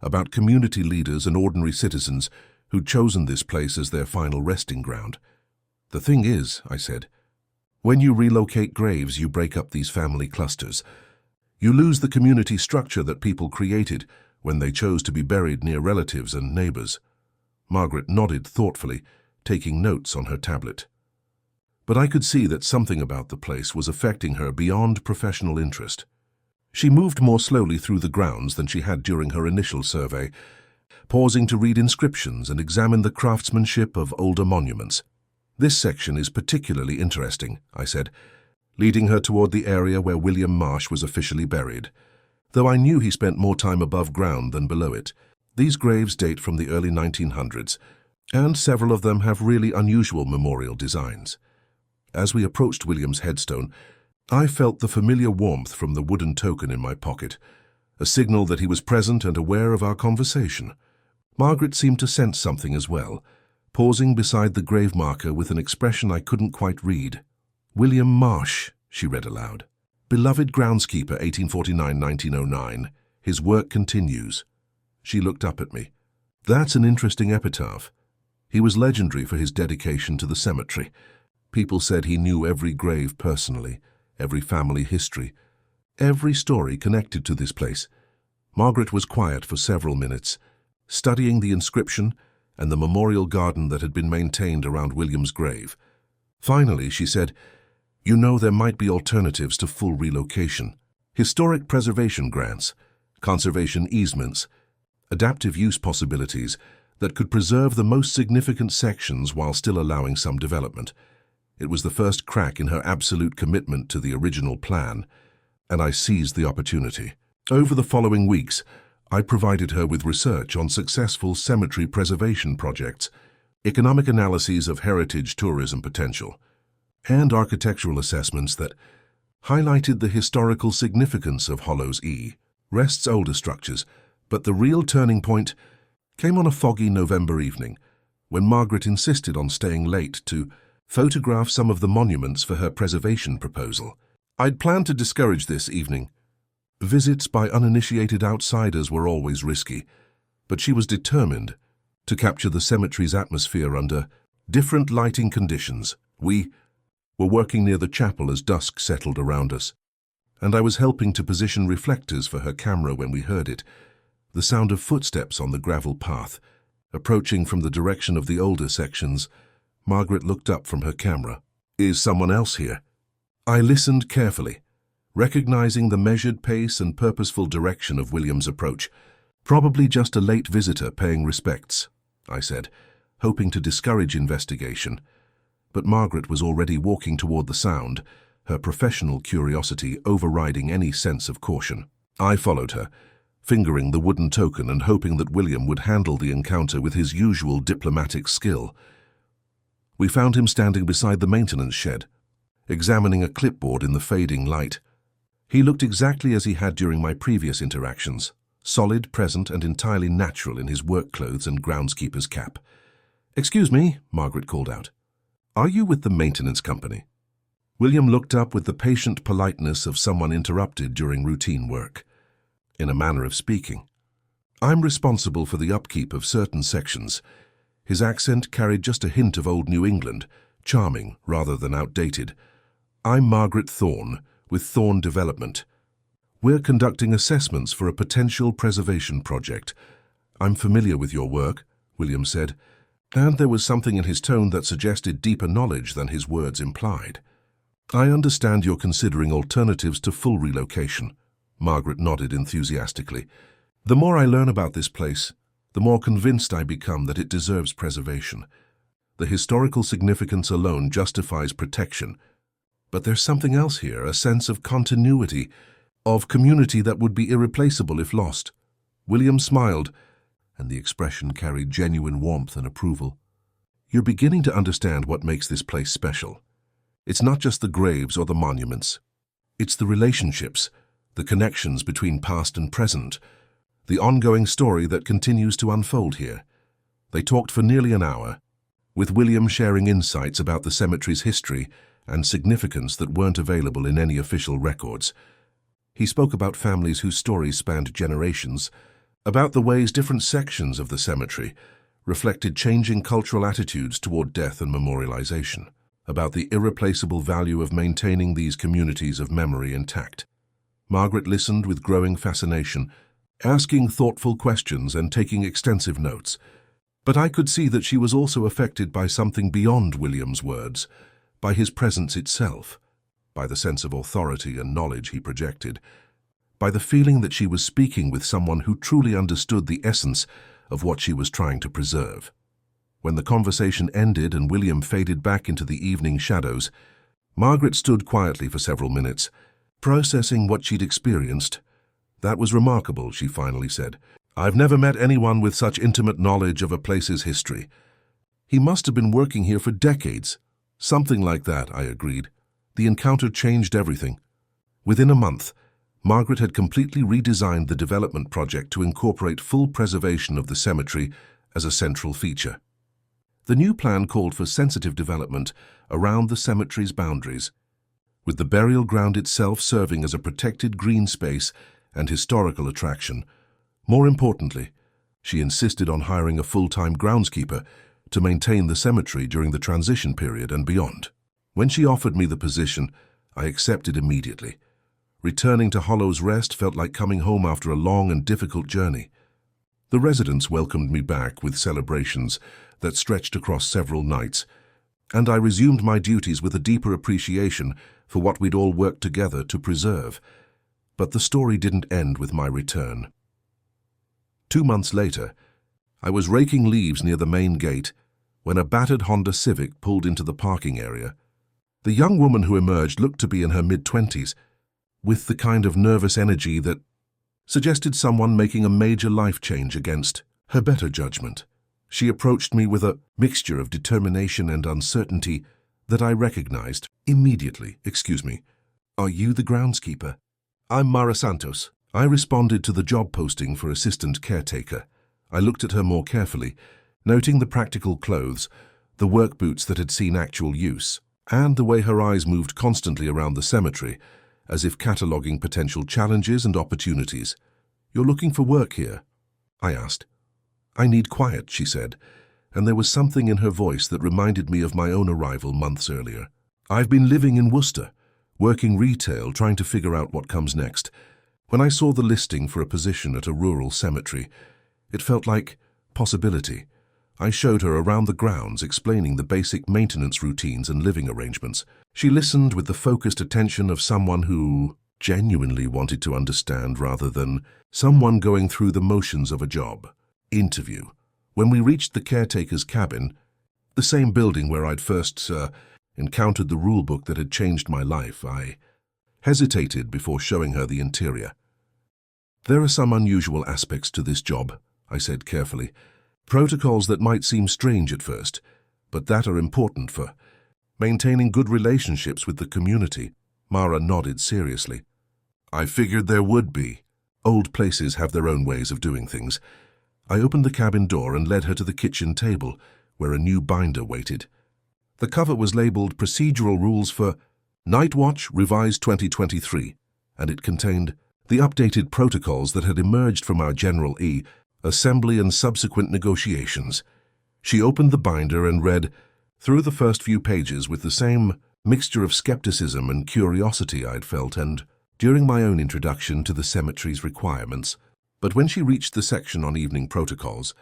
about community leaders and ordinary citizens who'd chosen this place as their final resting ground. "The thing is," I said, "when you relocate graves, you break up these family clusters. You lose the community structure that people created when they chose to be buried near relatives and neighbors." Margaret nodded thoughtfully, taking notes on her tablet. But I could see that something about the place was affecting her beyond professional interest. She moved more slowly through the grounds than she had during her initial survey, pausing to read inscriptions and examine the craftsmanship of older monuments. "This section is particularly interesting," I said, leading her toward the area where William Marsh was officially buried, though I knew he spent more time above ground than below it. These graves date from the early 1900s, and several of them have really unusual memorial designs. As we approached William's headstone, I felt the familiar warmth from the wooden token in my pocket, a signal that he was present and aware of our conversation. Margaret seemed to sense something as well, pausing beside the grave marker with an expression I couldn't quite read. "William Marsh," she read aloud. "Beloved groundskeeper, 1849–1909. His work continues." She looked up at me. "That's an interesting epitaph. He was legendary for his dedication to the cemetery. People said he knew every grave personally, every family history, every story connected to this place." Margaret was quiet for several minutes, studying the inscription and the memorial garden that had been maintained around William's grave. Finally, she said, "You know, there might be alternatives to full relocation. Historic preservation grants, conservation easements, adaptive use possibilities that could preserve the most significant sections while still allowing some development." It was the first crack in her absolute commitment to the original plan, and I seized the opportunity. Over the following weeks, I provided her with research on successful cemetery preservation projects, economic analyses of heritage tourism potential, and architectural assessments that highlighted the historical significance of Hollows E, Rest's older structures. But the real turning point came on a foggy November evening, when Margaret insisted on staying late to photograph some of the monuments for her preservation proposal. I'd planned to discourage this evening. Visits by uninitiated outsiders were always risky, but she was determined to capture the cemetery's atmosphere under different lighting conditions. We were working near the chapel as dusk settled around us, and I was helping to position reflectors for her camera when we heard it, the sound of footsteps on the gravel path, approaching from the direction of the older sections. Margaret looked up from her camera. "Is someone else here?" I listened carefully, recognizing the measured pace and purposeful direction of William's approach. "Probably just a late visitor paying respects," I said, hoping to discourage investigation. But Margaret was already walking toward the sound, her professional curiosity overriding any sense of caution. I followed her, fingering the wooden token and hoping that William would handle the encounter with his usual diplomatic skill. We found him standing beside the maintenance shed, examining a clipboard in the fading light. He looked exactly as he had during my previous interactions, solid, present, and entirely natural in his work clothes and groundskeeper's cap. "Excuse me," Margaret called out. "Are you with the maintenance company?" William looked up with the patient politeness of someone interrupted during routine work. In a manner of speaking, "I'm responsible for the upkeep of certain sections." His accent carried just a hint of old New England, charming rather than outdated. "I'm Margaret Thorne, with Thorne Development. We're conducting assessments for a potential preservation project." "I'm familiar with your work," William said, and there was something in his tone that suggested deeper knowledge than his words implied. "I understand you're considering alternatives to full relocation." Margaret nodded enthusiastically. "The more I learn about this place, the more convinced I become that it deserves preservation. The historical significance alone justifies protection. But there's something else here, a sense of continuity, of community that would be irreplaceable if lost. William smiled, and the expression carried genuine warmth and approval. You're beginning to understand what makes this place special. It's not just the graves or the monuments. It's the relationships, the connections between past and present, the ongoing story that continues to unfold here. They talked for nearly an hour, with William sharing insights about the cemetery's history and significance that weren't available in any official records. He spoke about families whose stories spanned generations, about the ways different sections of the cemetery reflected changing cultural attitudes toward death and memorialization, about the irreplaceable value of maintaining these communities of memory intact. Margaret listened with growing fascination, asking thoughtful questions and taking extensive notes. But I could see that she was also affected by something beyond William's words, by his presence itself, by the sense of authority and knowledge he projected, by the feeling that she was speaking with someone who truly understood the essence of what she was trying to preserve. When the conversation ended and William faded back into the evening shadows, Margaret stood quietly for several minutes, processing what she'd experienced. That was remarkable, she finally said. I've never met anyone with such intimate knowledge of a place's history. He must have been working here for decades. Something like that, I agreed. The encounter changed everything. Within a month, Margaret had completely redesigned the development project to incorporate full preservation of the cemetery as a central feature. The new plan called for sensitive development around the cemetery's boundaries, with the burial ground itself serving as a protected green space and historical attraction. More importantly, she insisted on hiring a full-time groundskeeper to maintain the cemetery during the transition period and beyond. When she offered me the position, I accepted immediately. Returning to Hollow's Rest felt like coming home after a long and difficult journey. The residents welcomed me back with celebrations that stretched across several nights, and I resumed my duties with a deeper appreciation for what we'd all worked together to preserve. But the story didn't end with my return. 2 months later, I was raking leaves near the main gate when a battered Honda Civic pulled into the parking area. The young woman who emerged looked to be in her mid-20s, with the kind of nervous energy that suggested someone making a major life change against her better judgment. She approached me with a mixture of determination and uncertainty that I recognized immediately. Excuse me, are you the groundskeeper? I'm Mara Santos. I responded to the job posting for assistant caretaker. I looked at her more carefully, noting the practical clothes, the work boots that had seen actual use, and the way her eyes moved constantly around the cemetery, as if cataloguing potential challenges and opportunities. You're looking for work here? I asked. I need quiet, she said, and there was something in her voice that reminded me of my own arrival months earlier. I've been living in Worcester, working retail, trying to figure out what comes next. When I saw the listing for a position at a rural cemetery, it felt like possibility. I showed her around the grounds, explaining the basic maintenance routines and living arrangements. She listened with the focused attention of someone who genuinely wanted to understand rather than someone going through the motions of a job interview. When we reached the caretaker's cabin, the same building where I'd first encountered the rulebook that had changed my life, I hesitated before showing her the interior. There are some unusual aspects to this job, I said carefully. Protocols that might seem strange at first, but that are important for maintaining good relationships with the community. Mara nodded seriously. I figured there would be. Old places have their own ways of doing things. I opened the cabin door and led her to the kitchen table, where a new binder waited. The cover was labeled Procedural Rules for Night Watch Revised 2023, and it contained the updated protocols that had emerged from our General Assembly and subsequent negotiations. She opened the binder and read through the first few pages with the same mixture of skepticism and curiosity I'd felt and during my own introduction to the cemetery's requirements. But when she reached the section on evening protocols,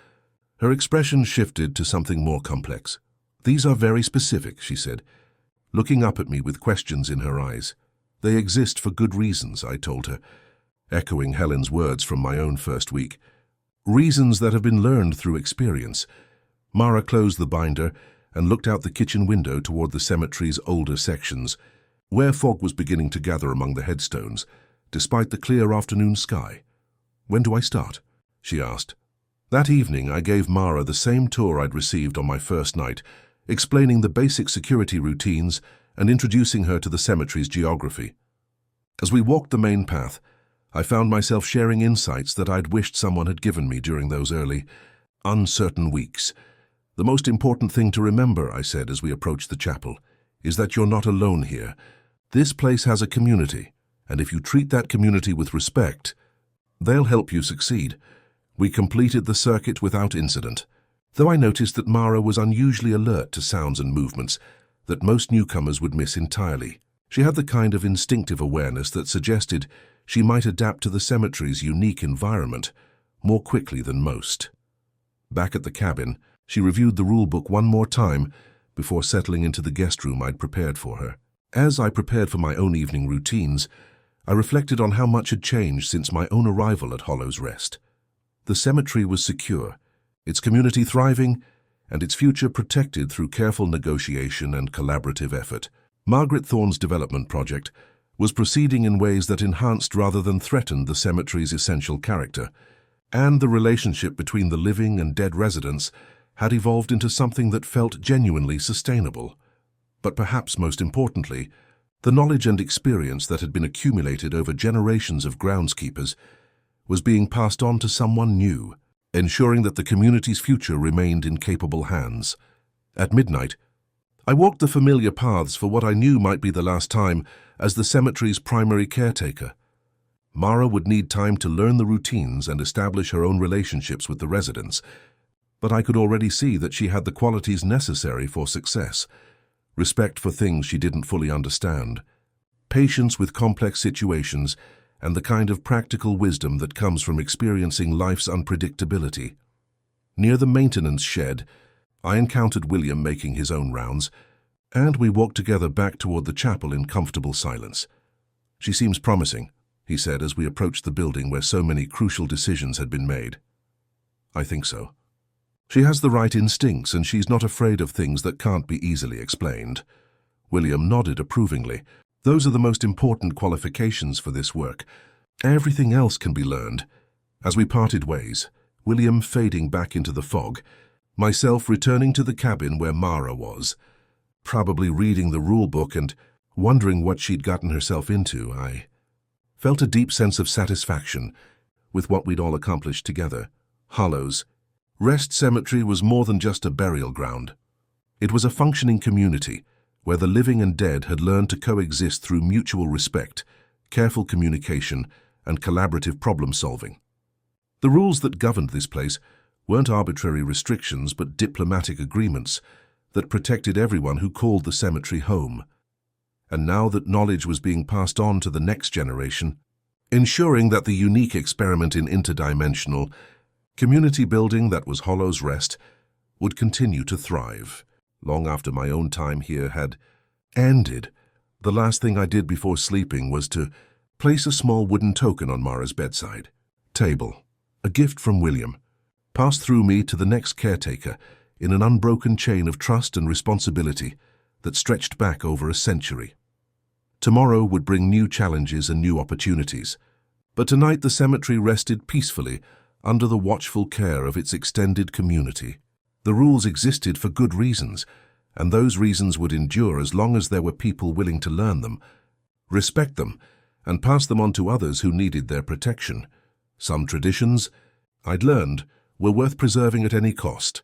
her expression shifted to something more complex. These are very specific, she said, looking up at me with questions in her eyes. They exist for good reasons, I told her, echoing Helen's words from my own first week. Reasons that have been learned through experience. Mara closed the binder and looked out the kitchen window toward the cemetery's older sections, where fog was beginning to gather among the headstones, despite the clear afternoon sky. "When do I start?" she asked. That evening, I gave Mara the same tour I'd received on my first night, explaining the basic security routines and introducing her to the cemetery's geography. As we walked the main path, I found myself sharing insights that I'd wished someone had given me during those early, uncertain weeks. "The most important thing to remember," I said as we approached the chapel, "is that you're not alone here. This place has a community, and if you treat that community with respect, they'll help you succeed." We completed the circuit without incident, though I noticed that Mara was unusually alert to sounds and movements that most newcomers would miss entirely. She had the kind of instinctive awareness that suggested she might adapt to the cemetery's unique environment more quickly than most. Back at the cabin, she reviewed the rulebook one more time before settling into the guest room I'd prepared for her. As I prepared for my own evening routines, I reflected on how much had changed since my own arrival at Hollow's Rest. The cemetery was secure, its community thriving, and its future protected through careful negotiation and collaborative effort. Margaret Thorne's development project was proceeding in ways that enhanced rather than threatened the cemetery's essential character, and the relationship between the living and dead residents had evolved into something that felt genuinely sustainable. But perhaps most importantly, the knowledge and experience that had been accumulated over generations of groundskeepers was being passed on to someone new, ensuring that the community's future remained in capable hands. At midnight, I walked the familiar paths for what I knew might be the last time as the cemetery's primary caretaker. Mara would need time to learn the routines and establish her own relationships with the residents, but I could already see that she had the qualities necessary for success: respect for things she didn't fully understand, patience with complex situations, and the kind of practical wisdom that comes from experiencing life's unpredictability. Near the maintenance shed, I encountered William making his own rounds, and we walked together back toward the chapel in comfortable silence. "She seems promising," he said as we approached the building where so many crucial decisions had been made. "I think so. She has the right instincts, and she's not afraid of things that can't be easily explained." William nodded approvingly. "Those are the most important qualifications for this work. Everything else can be learned." As we parted ways, William fading back into the fog, myself returning to the cabin where Mara was, probably reading the rulebook and wondering what she'd gotten herself into, I felt a deep sense of satisfaction with what we'd all accomplished together. Hollow's Rest Cemetery was more than just a burial ground. It was a functioning community where the living and dead had learned to coexist through mutual respect, careful communication, and collaborative problem-solving. The rules that governed this place weren't arbitrary restrictions but diplomatic agreements that protected everyone who called the cemetery home. And now that knowledge was being passed on to the next generation, ensuring that the unique experiment in interdimensional community building that was Hollow's Rest would continue to thrive. Long after my own time here had ended, the last thing I did before sleeping was to place a small wooden token on Mara's bedside table, a gift from William, passed through me to the next caretaker in an unbroken chain of trust and responsibility that stretched back over a century. Tomorrow would bring new challenges and new opportunities, but tonight the cemetery rested peacefully under the watchful care of its extended community. The rules existed for good reasons, and those reasons would endure as long as there were people willing to learn them, respect them, and pass them on to others who needed their protection. Some traditions, I'd learned, were worth preserving at any cost.